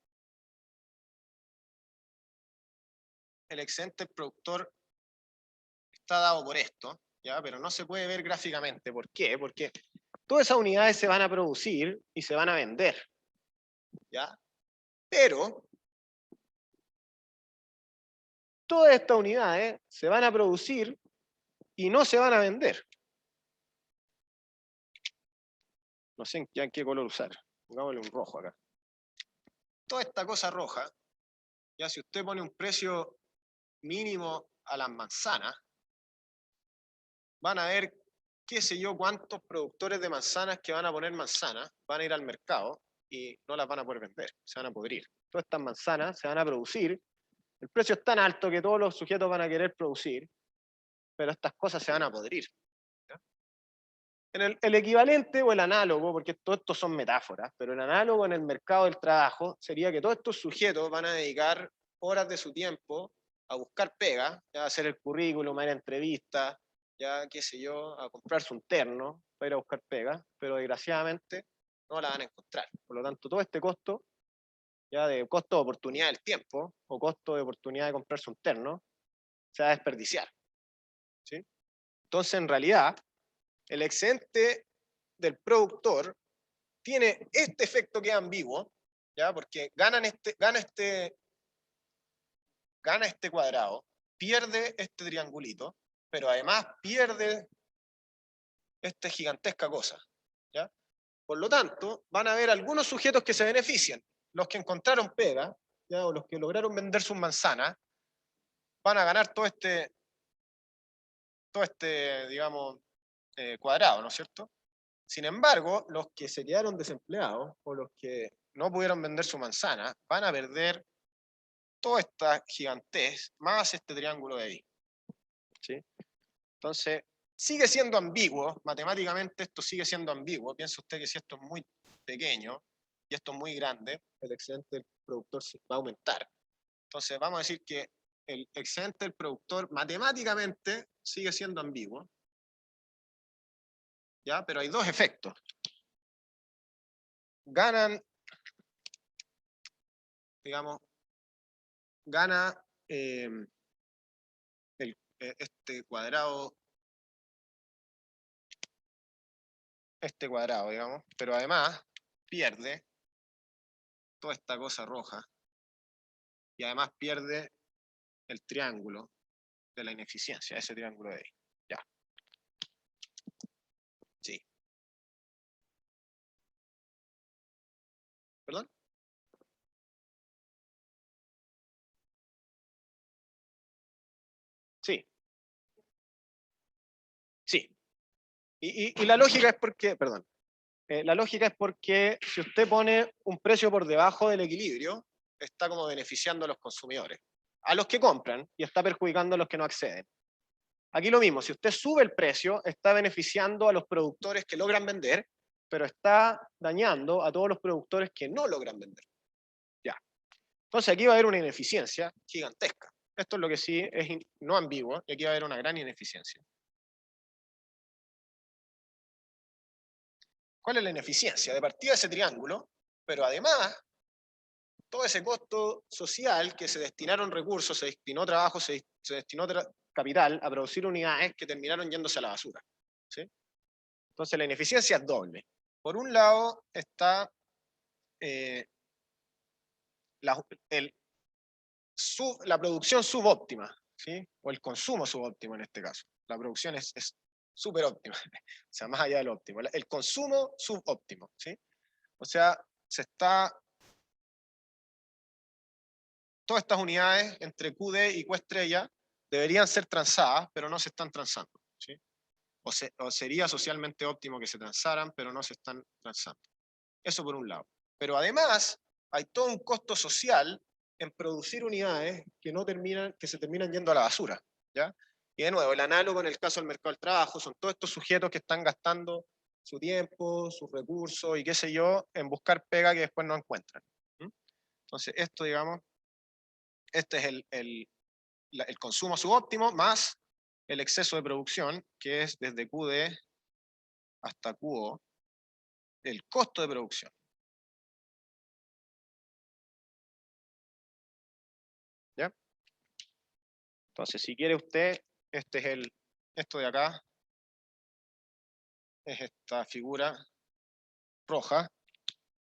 el excedente del productor está dado por esto, ¿ya? Pero no se puede ver gráficamente. ¿Por qué? Porque todas esas unidades se van a producir y se van a vender, ¿ya? Pero todas estas unidades se van a producir y no se van a vender. No sé en qué color usar. Pongámosle un rojo acá. Toda esta cosa roja, ya si usted pone un precio mínimo a las manzanas, van a ver qué sé yo cuántos productores de manzanas que van a poner manzanas van a ir al mercado y no las van a poder vender, se van a pudrir. Todas estas manzanas se van a producir, el precio es tan alto que todos los sujetos van a querer producir, pero estas cosas se van a pudrir. En el equivalente o el análogo, porque todo esto son metáforas, pero el análogo en el mercado del trabajo sería que todos estos sujetos van a dedicar horas de su tiempo a buscar pega, ya a hacer el currículum, a ir a entrevistas, ya qué sé yo, a comprarse un terno para ir a buscar pega, pero desgraciadamente no la van a encontrar. Por lo tanto, todo este costo, ya de costo de oportunidad del tiempo, o costo de oportunidad de comprarse un terno, se va a desperdiciar. ¿Sí? Entonces, en realidad, el excedente del productor tiene este efecto que es ambiguo, ¿ya? Porque gana este cuadrado, pierde este triangulito, pero además pierde esta gigantesca cosa, ¿ya? Por lo tanto, van a haber algunos sujetos que se benefician. Los que encontraron pega, ¿ya? O los que lograron vender sus manzanas, van a ganar todo este digamos, cuadrado, ¿no es cierto? Sin embargo, los que se quedaron desempleados o los que no pudieron vender su manzana van a perder toda esta gigantez más este triángulo de ahí, ¿sí? Entonces, sigue siendo ambiguo, matemáticamente esto sigue siendo ambiguo. Piensa usted que si esto es muy pequeño y esto es muy grande, el excedente del productor va a aumentar. Entonces, vamos a decir que el excedente del productor matemáticamente sigue siendo ambiguo, ¿ya? Pero hay dos efectos. Ganan, digamos, gana este cuadrado, digamos, pero además pierde toda esta cosa roja y además pierde el triángulo de la ineficiencia, ese triángulo de ahí. Ya. Sí. ¿Perdón? Sí. Sí. Y la lógica es porque, perdón, la lógica es porque si usted pone un precio por debajo del equilibrio, está como beneficiando a los consumidores, a los que compran, y está perjudicando a los que no acceden. Aquí lo mismo, si usted sube el precio, está beneficiando a los productores que logran vender, pero está dañando a todos los productores que no logran vender. Ya. Entonces aquí va a haber una ineficiencia gigantesca. Esto es lo que sí es no ambiguo, y aquí va a haber una gran ineficiencia. ¿Cuál es la ineficiencia? De partida ese triángulo, pero además todo ese costo social que se destinaron recursos, se destinó trabajo, se destinó capital a producir unidades que terminaron yéndose a la basura, ¿sí? Entonces la ineficiencia es doble. Por un lado está la producción subóptima, ¿sí? O el consumo subóptimo en este caso. La producción es súper óptima, o sea, más allá del óptimo. El consumo subóptimo, ¿sí? O sea, todas estas unidades entre QD y Q estrella deberían ser transadas, pero no se están transando, ¿sí? O sería socialmente óptimo que se transaran, pero no se están transando. Eso por un lado. Pero además, hay todo un costo social en producir unidades que se terminan yendo a la basura, ¿ya? Y de nuevo, el análogo en el caso del mercado del trabajo, son todos estos sujetos que están gastando su tiempo, sus recursos y qué sé yo, en buscar pega que después no encuentran. Entonces, esto, digamos, este es el consumo subóptimo más el exceso de producción, que es desde QD hasta QO, el costo de producción. ¿Ya? Entonces, si quiere usted, esto de acá es esta figura roja,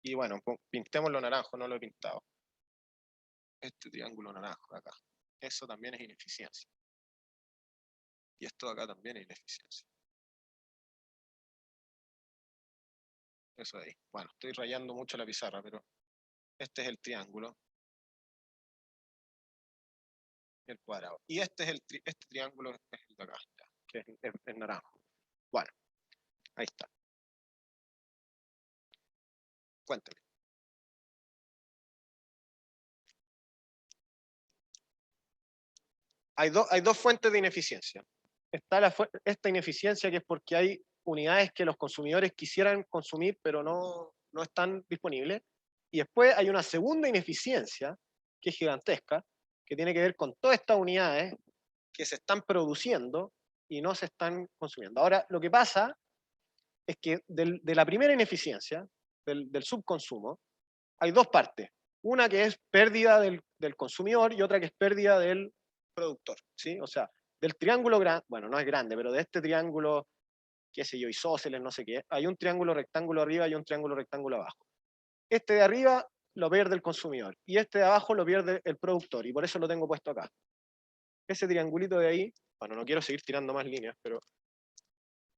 y bueno, pintémoslo naranjo, no lo he pintado. Este triángulo naranjo de acá. Eso también es ineficiencia. Y esto de acá también es ineficiencia. Eso de ahí. Bueno, estoy rayando mucho la pizarra, pero este es el triángulo. El cuadrado. Y este triángulo es el de acá, ya, que es naranjo. Bueno, ahí está. Cuéntame. Hay dos fuentes de ineficiencia. Está esta ineficiencia que es porque hay unidades que los consumidores quisieran consumir, pero no están disponibles. Y después hay una segunda ineficiencia, que es gigantesca, que tiene que ver con todas estas unidades que se están produciendo y no se están consumiendo. Ahora, lo que pasa es que de la primera ineficiencia, del subconsumo, hay dos partes. Una que es pérdida del consumidor y otra que es pérdida del productor, ¿sí? O sea, del triángulo grande, bueno, no es grande, pero de este triángulo, qué sé yo, isósceles, no sé qué, hay un triángulo rectángulo arriba y un triángulo rectángulo abajo. Este de arriba lo pierde el consumidor y este de abajo lo pierde el productor, y por eso lo tengo puesto acá. ese triangulito de ahí, bueno, no quiero seguir tirando más líneas, pero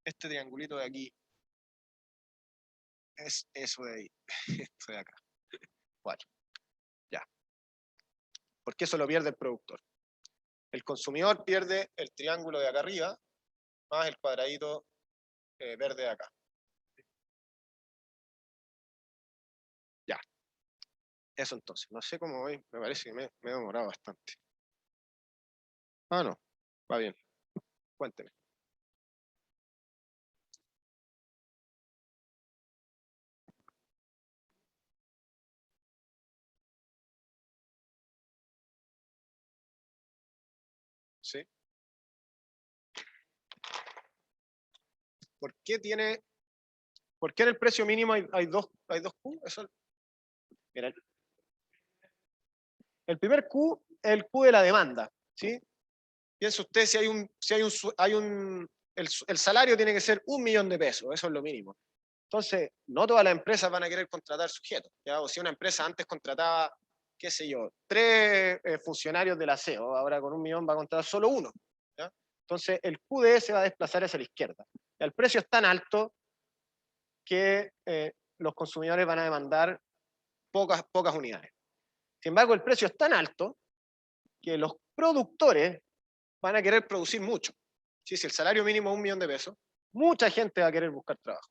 este triangulito de aquí es eso de ahí, esto de acá. 4. Ya. Porque eso lo pierde el productor. El consumidor pierde el triángulo de acá arriba más el cuadradito verde de acá. Ya. Eso entonces. No sé cómo voy. Me parece que me he demorado bastante. Ah, no. Va bien. Cuénteme. ¿Sí? ¿Por qué tiene... ¿Por qué en el precio mínimo hay dos Q? Eso, mira, el primer Q es el Q de la demanda, ¿sí? Piensa usted si el salario tiene que ser 1 millón de pesos, eso es lo mínimo. Entonces, no todas las empresas van a querer contratar sujetos, ¿ya? O si una empresa antes contrataba, qué sé yo, 3 funcionarios del aseo, ahora con 1 millón va a contratar solo 1, ¿ya? Entonces, el Q de se va a desplazar hacia la izquierda. El precio es tan alto que los consumidores van a demandar pocas unidades. Sin embargo, el precio es tan alto que los productores van a querer producir mucho. ¿Sí? Si el salario mínimo es 1 millón de pesos, mucha gente va a querer buscar trabajo.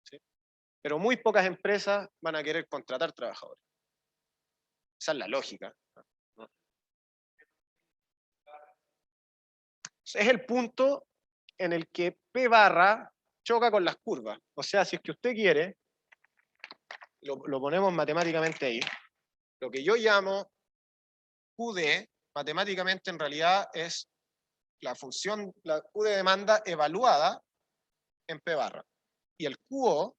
¿Sí? Pero muy pocas empresas van a querer contratar trabajadores. Esa es la lógica, ¿no? Es el punto en el que P barra choca con las curvas. O sea, si es que usted quiere, lo ponemos matemáticamente ahí, lo que yo llamo QD, matemáticamente en realidad es la función, la Q de demanda evaluada en P barra. Y el QO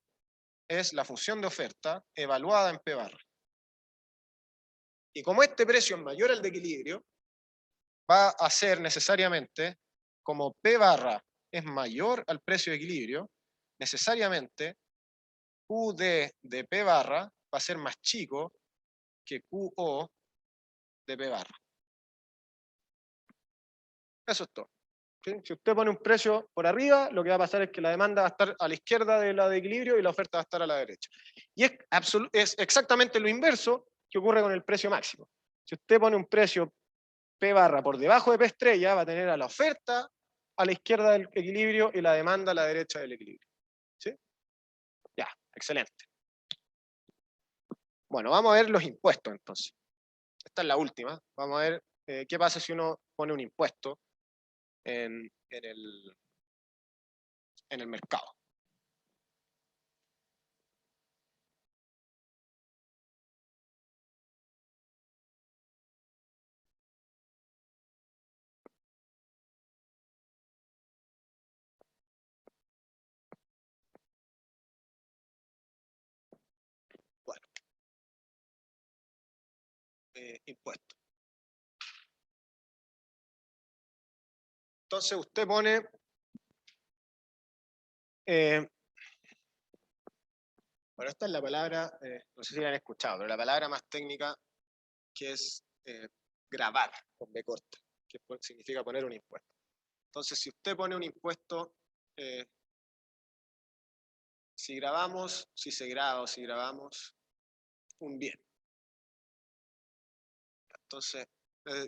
es la función de oferta evaluada en P barra. Y como este precio es mayor al de equilibrio, va a ser necesariamente, como P barra es mayor al precio de equilibrio, necesariamente QD de P barra va a ser más chico que QO de P barra. Eso es todo. ¿Sí? Si usted pone un precio por arriba, lo que va a pasar es que la demanda va a estar a la izquierda de la de equilibrio y la oferta va a estar a la derecha. Y es exactamente lo inverso que ocurre con el precio máximo. Si usted pone un precio P barra por debajo de P estrella, va a tener a la oferta a la izquierda del equilibrio y la demanda a la derecha del equilibrio. ¿Sí? Ya, excelente. Bueno, vamos a ver los impuestos entonces. Esta es la última. Vamos a ver qué pasa si uno pone un impuesto en el mercado. Bueno, impuestos. Entonces usted pone bueno, esta es la palabra, no sé si la han escuchado, pero la palabra más técnica que es gravar con B corta, que significa poner un impuesto. Entonces, si usted pone un impuesto, si se graba o si grabamos un bien. Entonces,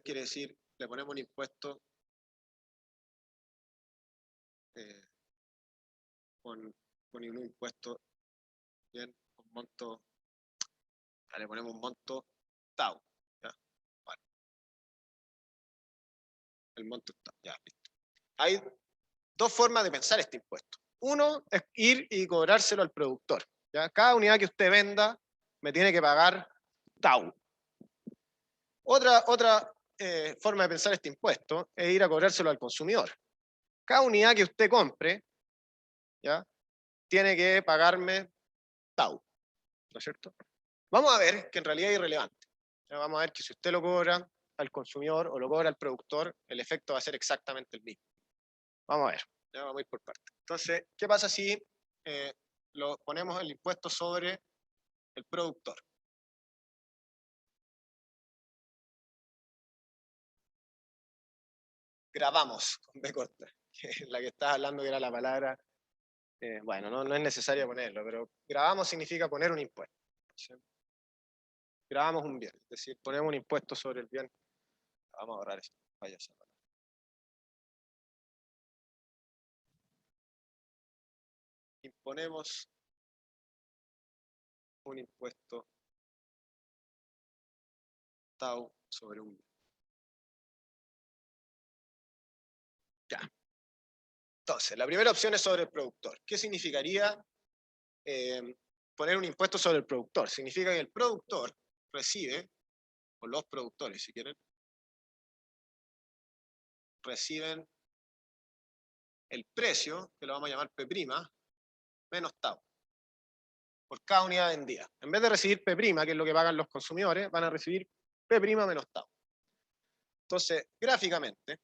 quiere decir, le ponemos un impuesto con un impuesto bien, con monto, le ponemos un monto tau. ¿Ya? Vale. El monto tau, ya, listo. Hay dos formas de pensar este impuesto. Uno es ir y cobrárselo al productor. ¿Ya? Cada unidad que usted venda me tiene que pagar tau. Otra forma de pensar este impuesto es ir a cobrárselo al consumidor. Cada unidad que usted compre, ¿ya? Tiene que pagarme tau, ¿no es cierto? Vamos a ver que en realidad es irrelevante. ¿Ya? Vamos a ver que si usted lo cobra al consumidor o lo cobra al productor, el efecto va a ser exactamente el mismo. Vamos a ver, ya vamos a ir por partes. Entonces, ¿qué pasa si lo ponemos el impuesto sobre el productor? grabamos con B corta, que es la que estás hablando, que era la palabra, bueno, no es necesario ponerlo, pero grabamos significa poner un impuesto. ¿Sí? Grabamos un bien, es decir, ponemos un impuesto sobre el bien. Vamos a ahorrar esto, vaya esa palabra. Imponemos un impuesto tau sobre un bien. Ya. Entonces, la primera opción es sobre el productor. ¿Qué significaría poner un impuesto sobre el productor? Significa que el productor recibe, o los productores si quieren, reciben el precio, que lo vamos a llamar P', menos tau, por cada unidad vendida. En vez de recibir P', que es lo que pagan los consumidores, van a recibir P' menos tau. Entonces, gráficamente,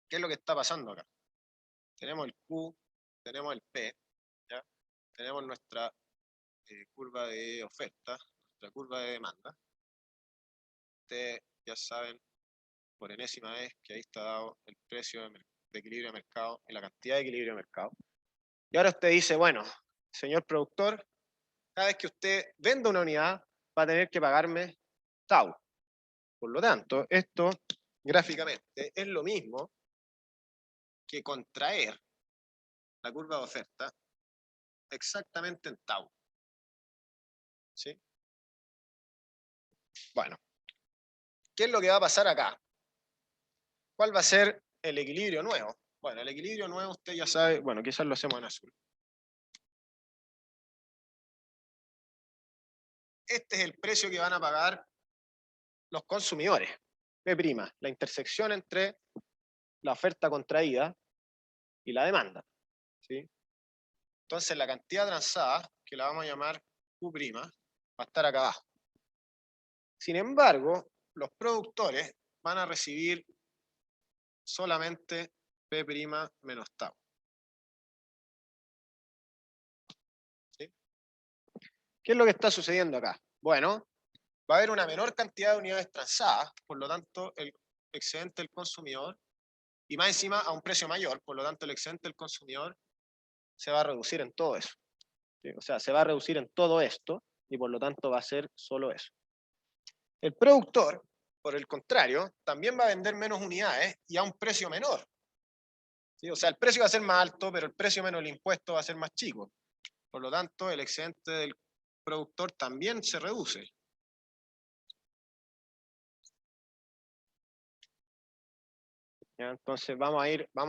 ¿qué es lo que está pasando acá? Tenemos el Q, tenemos el P, ¿ya? Tenemos nuestra curva de oferta, nuestra curva de demanda. Ustedes ya saben por enésima vez que ahí está dado el precio de equilibrio de mercado y la cantidad de equilibrio de mercado. Y ahora usted dice, bueno, señor productor, cada vez que usted venda una unidad va a tener que pagarme tau. Por lo tanto, esto gráficamente es lo mismo que contraer la curva de oferta exactamente en tau. ¿Sí? Bueno, ¿qué es lo que va a pasar acá? ¿Cuál va a ser el equilibrio nuevo? Bueno, el equilibrio nuevo usted ya sabe, bueno, quizás lo hacemos en azul. Este es el precio que van a pagar los consumidores. P', la intersección entre la oferta contraída y la demanda. ¿Sí? Entonces la cantidad transada, que la vamos a llamar Q', va a estar acá abajo. Sin embargo, los productores van a recibir solamente P' menos tau. ¿Sí? ¿Qué es lo que está sucediendo acá? Bueno, va a haber una menor cantidad de unidades transadas, por lo tanto el excedente del consumidor, y más encima a un precio mayor, por lo tanto el excedente del consumidor se va a reducir en todo eso. ¿Sí? O sea, se va a reducir en todo esto, y por lo tanto va a ser solo eso. El productor, por el contrario, también va a vender menos unidades y a un precio menor. ¿Sí? O sea, el precio va a ser más alto, pero el precio menos el impuesto va a ser más chico. Por lo tanto, el excedente del productor también se reduce. ¿Ya? Entonces vamos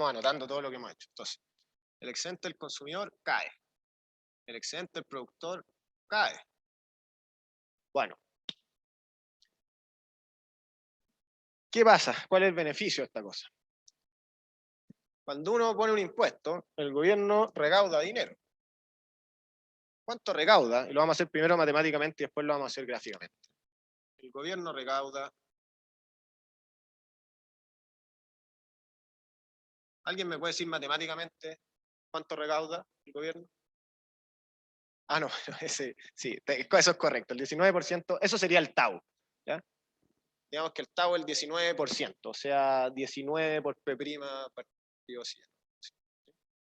anotando todo lo que hemos hecho. Entonces, el excedente del consumidor cae. El excedente del productor cae. Bueno. ¿Qué pasa? ¿Cuál es el beneficio de esta cosa? Cuando uno pone un impuesto, el gobierno recauda dinero. ¿Cuánto recauda? Y lo vamos a hacer primero matemáticamente y después lo vamos a hacer gráficamente. El gobierno recauda... ¿Alguien me puede decir matemáticamente cuánto recauda el gobierno? Ah, no, ese, sí, eso es correcto. El 19%, eso sería el tau. ¿Ya? Digamos que el tau es el 19%, o sea, 19 por P' partido 100.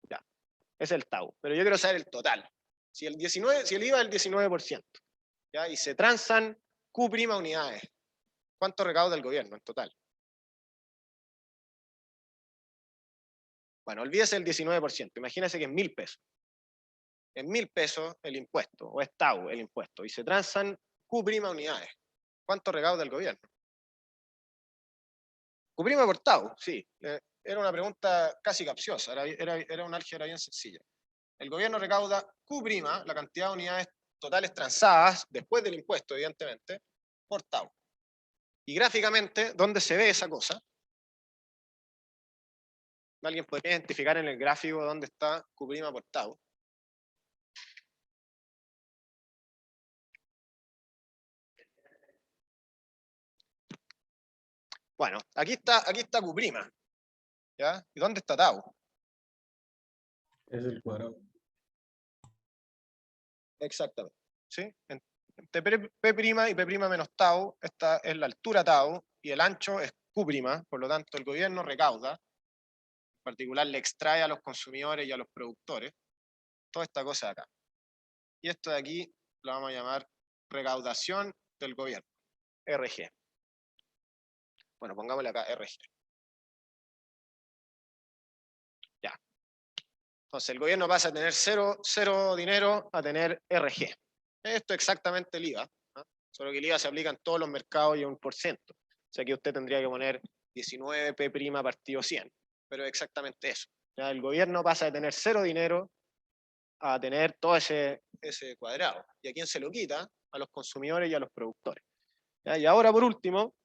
Ya, ese es el tau. Pero yo quiero saber el total. Si el IVA es el 19%, ¿ya? Y se transan Q' unidades, ¿cuánto recauda el gobierno en total? Bueno, olvídese el 19%, imagínese que es 1.000 pesos. En 1.000 pesos el impuesto, o es tau el impuesto, y se transan Q' unidades. ¿Cuánto recauda el gobierno? Q' por tau, sí. Era una pregunta casi capciosa, era una álgebra bien sencilla. El gobierno recauda Q', la cantidad de unidades totales transadas, después del impuesto, evidentemente, por tau. Y gráficamente, ¿dónde se ve esa cosa? ¿Alguien podría identificar en el gráfico dónde está Q' por tau? Bueno, aquí está Q'. ¿Ya? ¿Y dónde está tau? Es el cuadrado. Exactamente. ¿Sí? Entre P' y P' menos tau, esta es la altura tau, y el ancho es Q', por lo tanto el gobierno recauda, en particular le extrae a los consumidores y a los productores, toda esta cosa de acá. Y esto de aquí lo vamos a llamar recaudación del gobierno, RG. Bueno, pongámosle acá RG. Ya. Entonces el gobierno pasa a tener cero dinero a tener RG. Esto es exactamente el IVA, ¿no? Solo que el IVA se aplica en todos los mercados y un porcentaje. O sea que usted tendría que poner 19 P' partido 100. Pero es exactamente eso. ¿Ya? El gobierno pasa de tener cero dinero a tener todo ese cuadrado. ¿Y a quién se lo quita? A los consumidores y a los productores. ¿Ya? Y ahora, por último,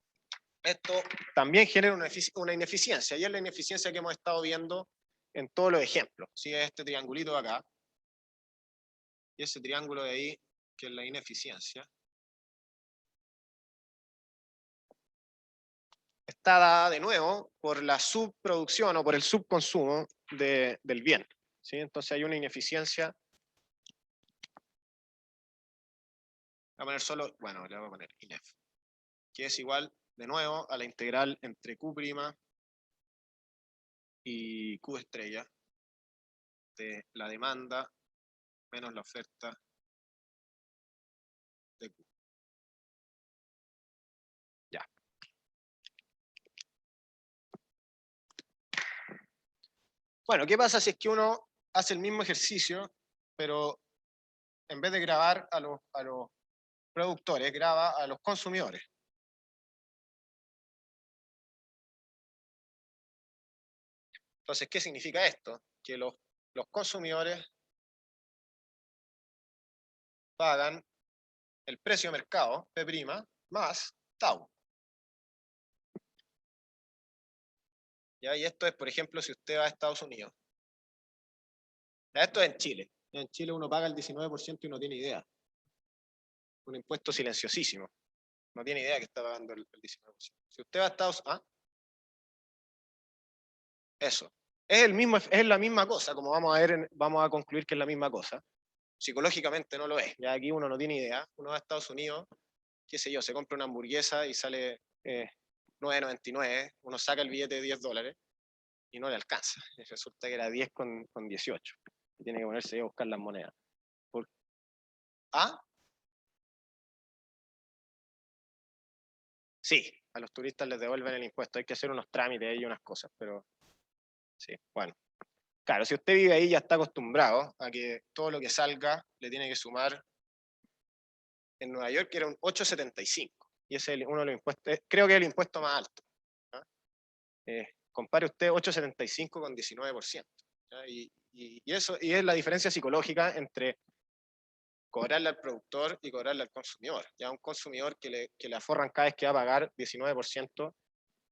esto también genera una ineficiencia, y es la ineficiencia que hemos estado viendo en todos los ejemplos. ¿Sí? Este triangulito de acá, y ese triángulo de ahí, que es la ineficiencia, está dada de nuevo por la subproducción o por el subconsumo del bien. ¿Sí? Entonces hay una ineficiencia. Voy a poner solo, bueno, le voy a poner INEF, que es igual, de nuevo, a la integral entre Q' y Q estrella de la demanda menos la oferta de Q. Ya. Bueno, ¿qué pasa si es que uno hace el mismo ejercicio, pero en vez de grabar a los productores, graba a los consumidores? Entonces, ¿qué significa esto? Que los consumidores pagan el precio de mercado, P' más tau. ¿Ya? Y esto es, por ejemplo, si usted va a Estados Unidos. Ya, esto es en Chile. En Chile uno paga el 19% y no tiene idea. Un impuesto silenciosísimo. No tiene idea que está pagando el 19%. Si usted va a Estados Unidos... ¿Ah? Eso. Es la misma cosa, como vamos a ver, vamos a concluir que es la misma cosa. Psicológicamente no lo es. Ya aquí uno no tiene idea. Uno va a Estados Unidos, qué sé yo, se compra una hamburguesa y sale 9,99, uno saca el billete de $10 y no le alcanza. Y resulta que era 10 con 18. Y tiene que ponerse a buscar las monedas. ¿Ah? Sí, a los turistas les devuelven el impuesto. Hay que hacer unos trámites ahí y unas cosas, pero sí, bueno. Claro, si usted vive ahí ya está acostumbrado a que todo lo que salga le tiene que sumar. En Nueva York era un 8,75. Y ese es uno de los impuestos, creo que es el impuesto más alto. ¿Ah? Compare usted 8,75 con 19%. ¿Ya? Y eso es la diferencia psicológica entre cobrarle al productor y cobrarle al consumidor. Ya un consumidor que le aforran cada vez que va a pagar 19%,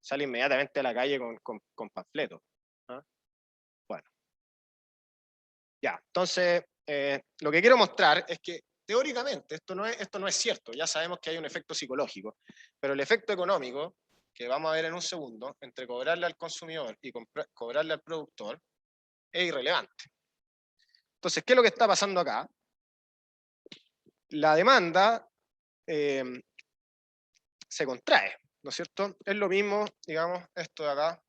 sale inmediatamente a la calle con panfletos. ¿Ah? Bueno. Ya, entonces, lo que quiero mostrar es que teóricamente esto no es cierto. Ya sabemos que hay un efecto psicológico, pero el efecto económico, que vamos a ver en un segundo, entre cobrarle al consumidor y cobrarle al productor, es irrelevante. Entonces, ¿qué es lo que está pasando acá? La demanda se contrae, ¿no es cierto? Es lo mismo, digamos, esto de acá,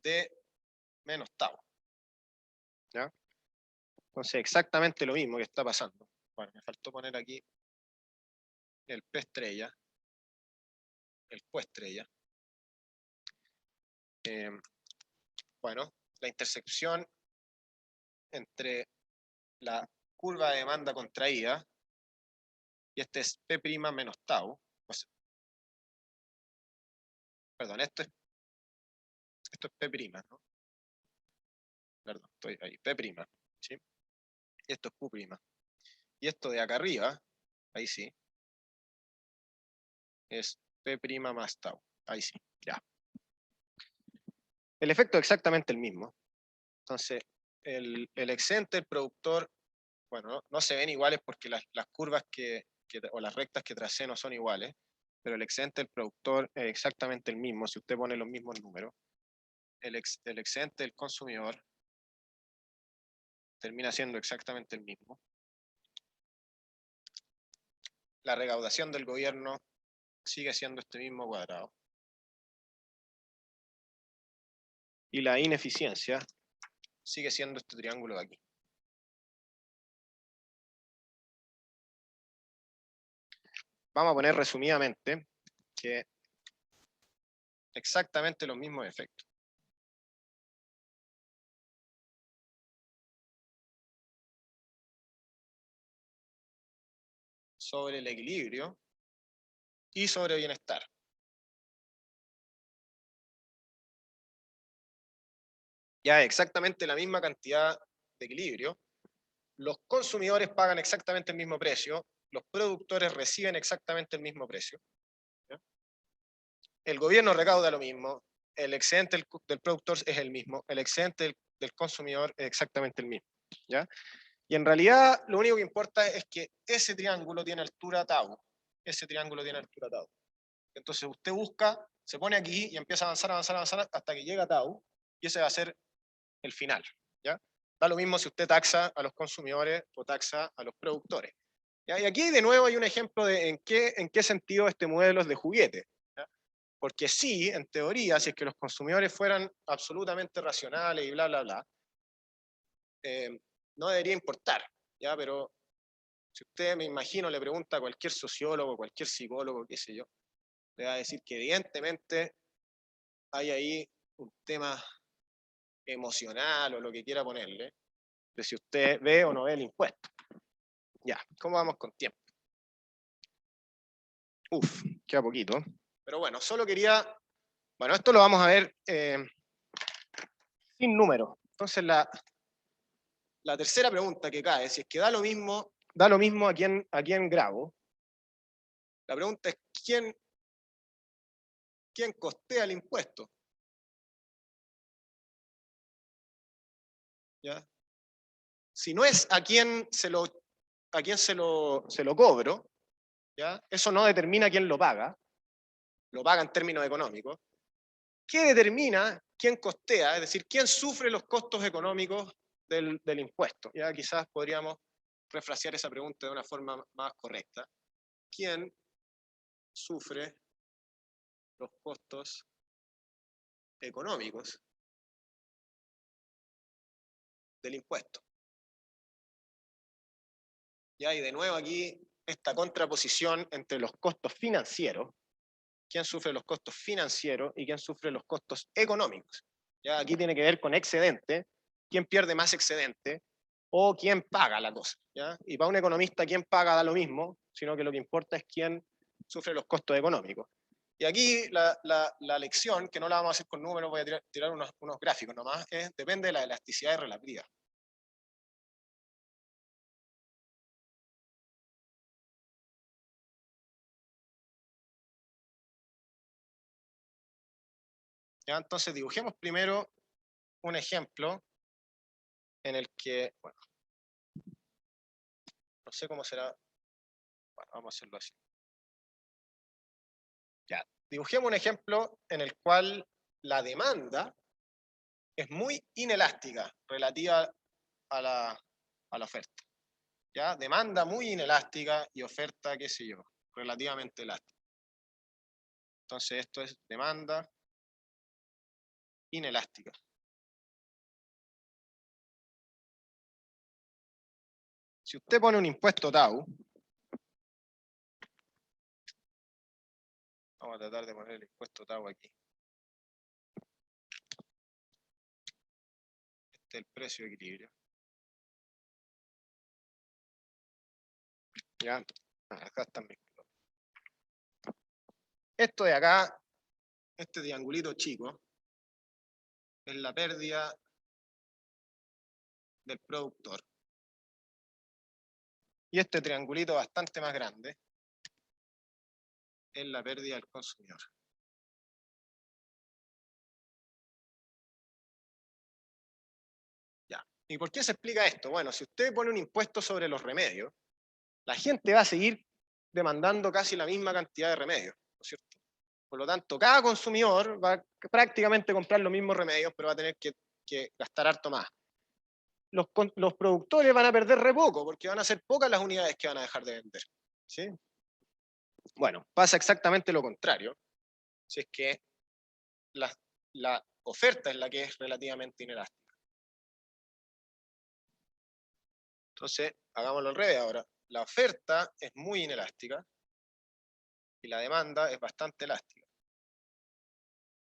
de menos tau. ¿Ya? Entonces, exactamente lo mismo que está pasando. Bueno, me faltó poner aquí el P estrella, el Q estrella. Bueno, la intersección entre la curva de demanda contraída y este es P' menos tau. O sea, perdón, esto es P', ¿no? Perdón, estoy ahí, P', ¿sí? Y esto es Q'. Y esto de acá arriba, ahí sí, es P' más tau. Ahí sí, ya. El efecto es exactamente el mismo. Entonces, el excedente del productor, bueno, no se ven iguales porque las curvas o las rectas que tracé no son iguales, pero el excedente del productor es exactamente el mismo si usted pone los mismos números. El excedente del consumidor termina siendo exactamente el mismo. La recaudación del gobierno sigue siendo este mismo cuadrado. Y la ineficiencia sigue siendo este triángulo de aquí. Vamos a poner resumidamente que exactamente los mismos efectos. Sobre el equilibrio y sobre bienestar. Ya exactamente la misma cantidad de equilibrio. Los consumidores pagan exactamente el mismo precio. Los productores reciben exactamente el mismo precio. ¿Ya? El gobierno recauda lo mismo. El excedente del productor es el mismo. El excedente del consumidor es exactamente el mismo. ¿Ya? Y en realidad lo único que importa es que ese triángulo tiene altura tau. Ese triángulo tiene altura tau. Entonces usted busca, se pone aquí y empieza a avanzar, avanzar, avanzar hasta que llega tau. Y ese va a ser el final. ¿Ya? Da lo mismo si usted taxa a los consumidores o taxa a los productores. ¿Ya? Y aquí de nuevo hay un ejemplo de en qué sentido este modelo es de juguete. ¿Ya? Porque sí, en teoría, si es que los consumidores fueran absolutamente racionales y bla, bla, bla, no debería importar. ¿Ya? Pero si usted, me imagino, le pregunta a cualquier sociólogo, cualquier psicólogo, qué sé yo, le va a decir que evidentemente hay ahí un tema emocional o lo que quiera ponerle, de si usted ve o no ve el impuesto. Ya, ¿cómo vamos con tiempo? Uf, queda poquito. Pero bueno, solo quería... Bueno, esto lo vamos a ver sin números. Entonces la tercera pregunta que cae, si es que da lo mismo a quién grabo. La pregunta es ¿quién costea el impuesto? ¿Ya? Si no es a quién se lo cobro, ¿ya? Eso no determina quién lo paga en términos económicos. ¿Qué determina quién costea? Es decir, quién sufre los costos económicos del impuesto. Ya quizás podríamos refrasear esa pregunta de una forma más correcta. ¿Quién sufre los costos económicos del impuesto? Ya, y de nuevo aquí esta contraposición entre los costos financieros, quién sufre los costos financieros y quién sufre los costos económicos. Ya, aquí tiene que ver con excedente, quién pierde más excedente o quién paga la cosa. ¿Ya? Y para un economista quién paga da lo mismo, sino que lo que importa es quién sufre los costos económicos. Y aquí la lección, que no la vamos a hacer con números, voy a tirar unos gráficos nomás, depende de la elasticidad relativa. ¿Ya? Entonces dibujemos primero un ejemplo en el que, bueno, no sé cómo será, bueno, vamos a hacerlo así. Ya, dibujemos un ejemplo en el cual la demanda es muy inelástica relativa a la oferta. ¿Ya? Demanda muy inelástica y oferta, qué sé yo, relativamente elástica. Entonces esto es demanda inelástica. Si usted pone un impuesto tau, vamos a tratar de poner el impuesto tau aquí. Este es el precio de equilibrio. Ya, acá están mis. Esto de acá, este triangulito chico, es la pérdida del productor. Y este triangulito bastante más grande es la pérdida del consumidor. Ya. ¿Y por qué se explica esto? Bueno, si usted pone un impuesto sobre los remedios, la gente va a seguir demandando casi la misma cantidad de remedios, ¿no es cierto? Por lo tanto, cada consumidor va a prácticamente comprar los mismos remedios, pero va a tener que gastar harto más. Los productores van a perder re poco, porque van a ser pocas las unidades que van a dejar de vender. ¿Sí? Bueno, pasa exactamente lo contrario, si es que la oferta es la que es relativamente inelástica. Entonces, hagámoslo al revés ahora. La oferta es muy inelástica y la demanda es bastante elástica.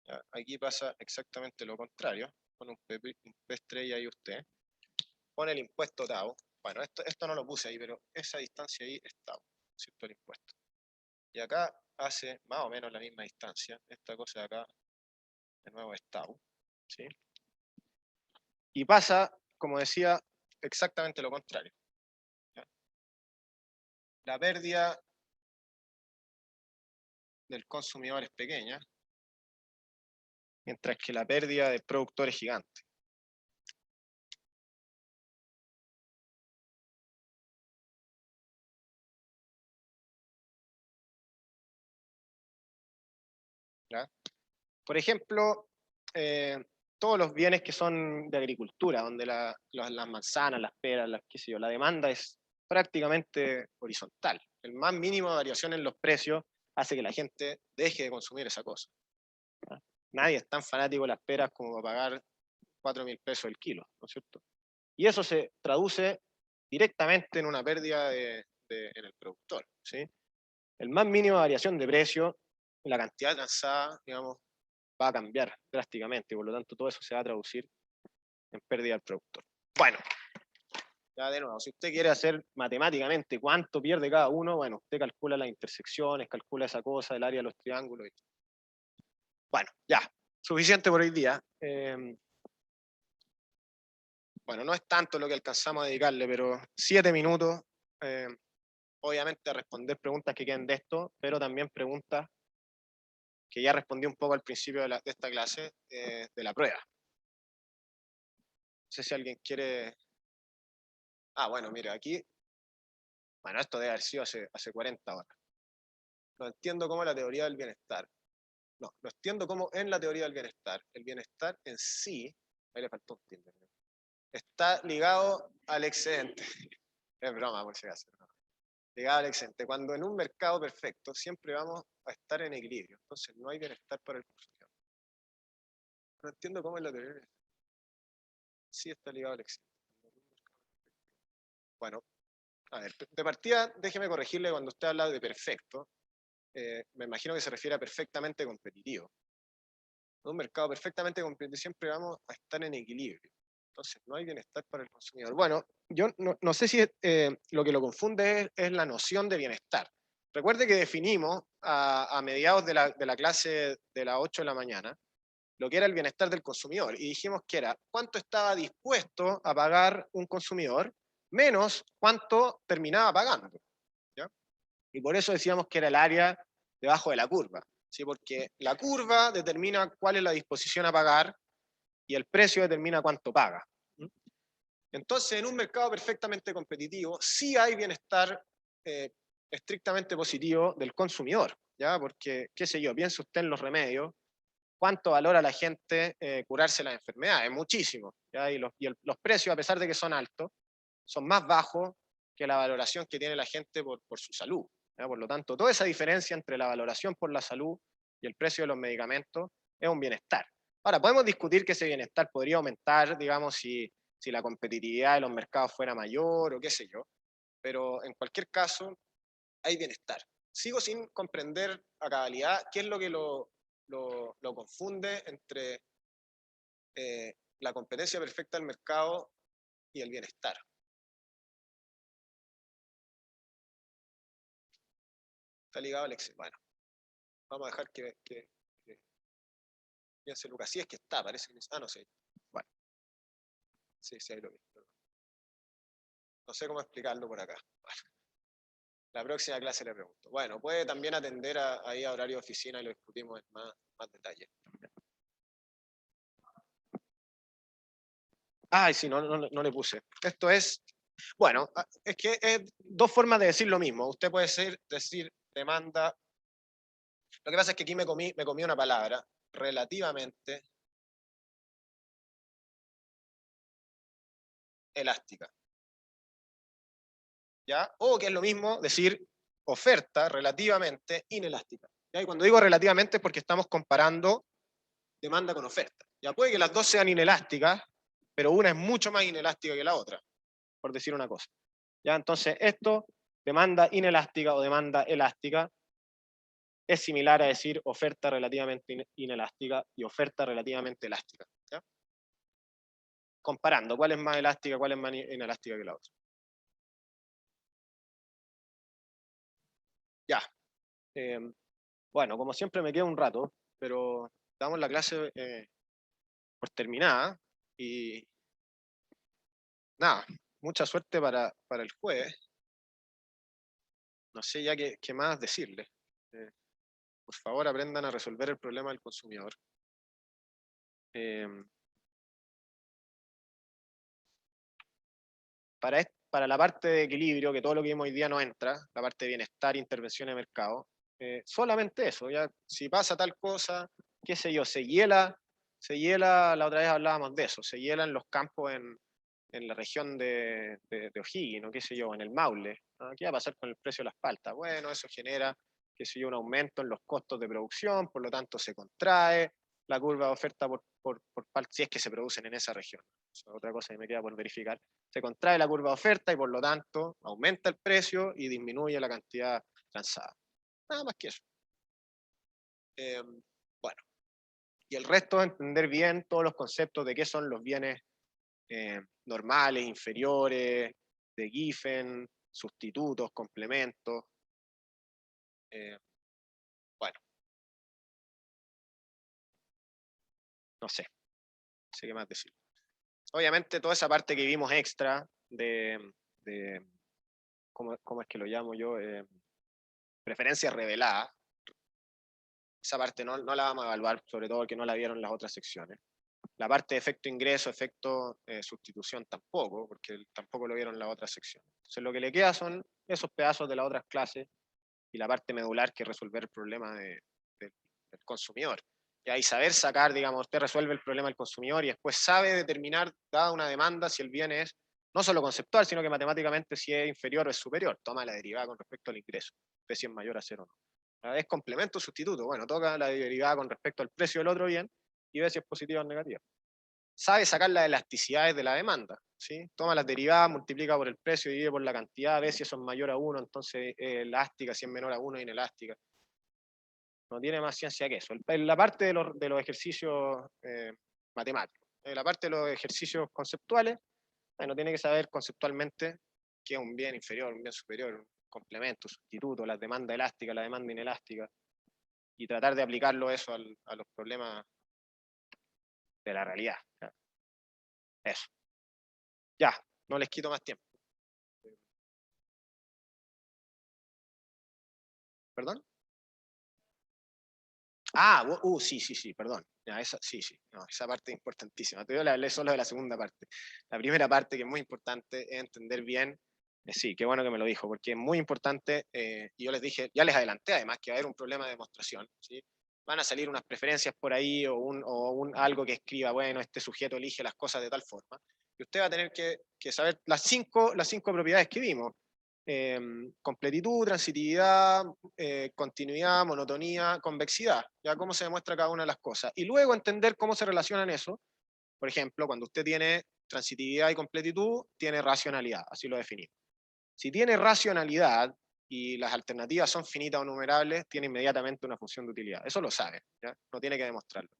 ¿Ya? Aquí pasa exactamente lo contrario. Con un P estrella ahí usted. Pone el impuesto tau. Bueno, esto no lo puse ahí, pero esa distancia ahí es tau, ¿cierto? El impuesto. Y acá hace más o menos la misma distancia. Esta cosa de acá, de nuevo, es tau. ¿Sí? Y pasa, como decía, exactamente lo contrario. ¿Ya? La pérdida del consumidor es pequeña, mientras que la pérdida del productor es gigante. ¿Ya? Por ejemplo, todos los bienes que son de agricultura, donde las manzanas, las peras, qué sé yo, la demanda es prácticamente horizontal. El más mínimo de variación en los precios hace que la gente deje de consumir esa cosa. ¿Ya? Nadie es tan fanático de las peras como para pagar 4.000 pesos el kilo, ¿no es cierto? Y eso se traduce directamente en una pérdida en el productor. ¿Sí? El más mínimo de variación de precio, la cantidad transada, digamos, va a cambiar drásticamente y por lo tanto todo eso se va a traducir en pérdida al productor. Bueno, ya de nuevo, si usted quiere hacer matemáticamente cuánto pierde cada uno, bueno, usted calcula las intersecciones, calcula esa cosa, el área de los triángulos. Bueno, ya, suficiente por hoy día. Bueno, no es tanto lo que alcanzamos a dedicarle, pero 7 minutos, obviamente a responder preguntas que queden de esto, pero también preguntas que ya respondí un poco al principio de esta clase, de la prueba. No sé si alguien quiere... Ah, bueno, mire, aquí... Bueno, esto debe haber sido hace 40 horas. No entiendo cómo la teoría del bienestar. No entiendo cómo en la teoría del bienestar, el bienestar en sí, ahí le faltó un tilde, está ligado al excedente. Es broma, por si acaso. No. Ligado al excedente. Cuando en un mercado perfecto siempre vamos a estar en equilibrio. Entonces no hay bienestar para el consumidor. No entiendo cómo en la teoría del bienestar sí está ligado al excedente. Bueno, a ver, de partida, déjeme corregirle cuando usted habla de perfecto. Me imagino que se refiere a perfectamente competitivo. En un mercado perfectamente competitivo siempre vamos a estar en equilibrio. Entonces, no hay bienestar para el consumidor. Bueno, yo no sé si lo que lo confunde es la noción de bienestar. Recuerde que definimos a mediados de la clase de las 8 de la mañana lo que era el bienestar del consumidor y dijimos que era cuánto estaba dispuesto a pagar un consumidor menos cuánto terminaba pagando. ¿Ya? Y por eso decíamos que era el área debajo de la curva, ¿sí? Porque la curva determina cuál es la disposición a pagar y el precio determina cuánto paga. Entonces, en un mercado perfectamente competitivo, sí hay bienestar estrictamente positivo del consumidor, ¿ya? Porque, qué sé yo, piense usted en los remedios, cuánto valora la gente curarse las enfermedades, muchísimo, ¿ya? Y los precios, a pesar de que son altos, son más bajos que la valoración que tiene la gente por su salud. ¿Ya? Por lo tanto, toda esa diferencia entre la valoración por la salud y el precio de los medicamentos es un bienestar. Ahora, podemos discutir que ese bienestar podría aumentar, digamos, si la competitividad de los mercados fuera mayor o qué sé yo, pero en cualquier caso hay bienestar. Sigo sin comprender a cabalidad qué es lo que lo confunde entre la competencia perfecta del mercado y el bienestar. Está ligado al éxito. Bueno, vamos a dejar que piense Lucas. Sí, es que está, parece que... Ah, no sé. Bueno, sí, ahí lo vi. No sé cómo explicarlo por acá. Bueno, la próxima clase le pregunto. Bueno, puede también atender ahí a horario de oficina y lo discutimos en más detalle. Ay, sí, no le puse. Esto es... Bueno, es que es dos formas de decir lo mismo. Usted puede decir demanda... Lo que pasa es que aquí me comí una palabra relativamente elástica. ¿Ya? O que es lo mismo decir oferta relativamente inelástica. ¿Ya? Y cuando digo relativamente es porque estamos comparando demanda con oferta. Ya puede que las dos sean inelásticas, pero una es mucho más inelástica que la otra, por decir una cosa. ¿Ya? Entonces esto, demanda inelástica o demanda elástica, es similar a decir oferta relativamente inelástica y oferta relativamente elástica. ¿Ya? Comparando cuál es más elástica, cuál es más inelástica que la otra. Ya. Bueno, como siempre me queda un rato, pero damos la clase por terminada y nada, mucha suerte para el jueves. No sé ya qué más decirles. Por favor, aprendan a resolver el problema del consumidor. Para la parte de equilibrio, que todo lo que vimos hoy día no entra, la parte de bienestar, intervención de mercado, solamente eso. Ya, si pasa tal cosa, qué sé yo, se hiela, la otra vez hablábamos de eso, se hielan los campos en la región de O'Higgins, o qué sé yo, en el Maule. ¿No? ¿Qué va a pasar con el precio de las paltas? Bueno, eso genera, qué sé yo, un aumento en los costos de producción, por lo tanto se contrae la curva de oferta por palta, si es que se producen en esa región. Eso es otra cosa que me queda por verificar. Se contrae la curva de oferta y por lo tanto aumenta el precio y disminuye la cantidad transada. Nada más que eso. Bueno, y el resto entender bien todos los conceptos de qué son los bienes normales, inferiores, de Giffen, sustitutos, complementos. Bueno, no sé qué más decir. Obviamente toda esa parte que vimos extra de ¿cómo es que lo llamo yo? Preferencias reveladas. Esa parte no la vamos a evaluar, sobre todo porque no la vieron las otras secciones. La parte de efecto ingreso, efecto sustitución tampoco, porque tampoco lo vieron las otras secciones. Entonces lo que le queda son esos pedazos de las otras clases y la parte medular que es resolver el problema del consumidor. Y ahí saber sacar, digamos, usted resuelve el problema del consumidor y después sabe determinar, dada una demanda, si el bien es no solo conceptual, sino que matemáticamente si es inferior o es superior. Toma la derivada con respecto al ingreso, si es mayor a cero o no. Es complemento o sustituto. Bueno, toca la derivada con respecto al precio del otro bien y ve si es positiva o negativa. Sabe sacar las elasticidades de la demanda. ¿Sí? Toma las derivadas, multiplica por el precio, divide por la cantidad, ve si eso es mayor a 1, entonces es elástica, si es menor a 1 es inelástica. No tiene más ciencia que eso. La parte de los ejercicios matemáticos, la parte de los ejercicios conceptuales, bueno, tiene que saber conceptualmente qué es un bien inferior, un bien superior, un complemento, sustituto, la demanda elástica, la demanda inelástica, y tratar de aplicarlo eso a los problemas de la realidad. Eso. Ya, no les quito más tiempo. ¿Perdón? Sí, perdón. Ya, sí, no, esa parte es importantísima. Yo le hablé solo de la segunda parte. La primera parte, que es muy importante, es entender bien. Sí, qué bueno que me lo dijo, porque es muy importante. Y yo les dije, ya les adelanté además que va a haber un problema de demostración. ¿Sí? Van a salir unas preferencias por ahí o algo que escriba, bueno, este sujeto elige las cosas de tal forma. Y usted va a tener que saber las cinco propiedades que vimos. Completitud, transitividad, continuidad, monotonía, convexidad, ya cómo se demuestra cada una de las cosas. Y luego entender cómo se relacionan eso. Por ejemplo, cuando usted tiene transitividad y completitud, tiene racionalidad, así lo definimos. Si tiene racionalidad y las alternativas son finitas o numerables, tiene inmediatamente una función de utilidad. Eso lo sabe, ¿ya? No tiene que demostrarlo.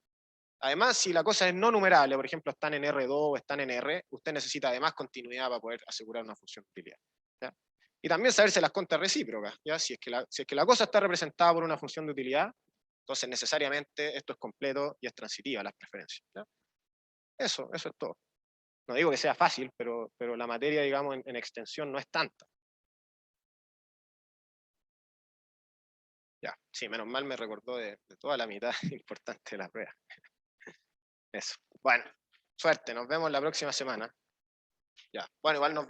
Además, si la cosa es no numerable, por ejemplo, están en R2 o están en R, usted necesita además continuidad para poder asegurar una función de utilidad. ¿Ya? Y también saberse las contas recíprocas. ¿Ya? Si es que la cosa está representada por una función de utilidad, entonces necesariamente esto es completo y es transitiva, las preferencias. ¿Ya? Eso es todo. No digo que sea fácil, pero la materia, digamos, en extensión no es tanta. Ya, sí, menos mal me recordó de toda la mitad importante de la prueba. Eso. Bueno, suerte, nos vemos la próxima semana. Ya, bueno, igual nos vemos.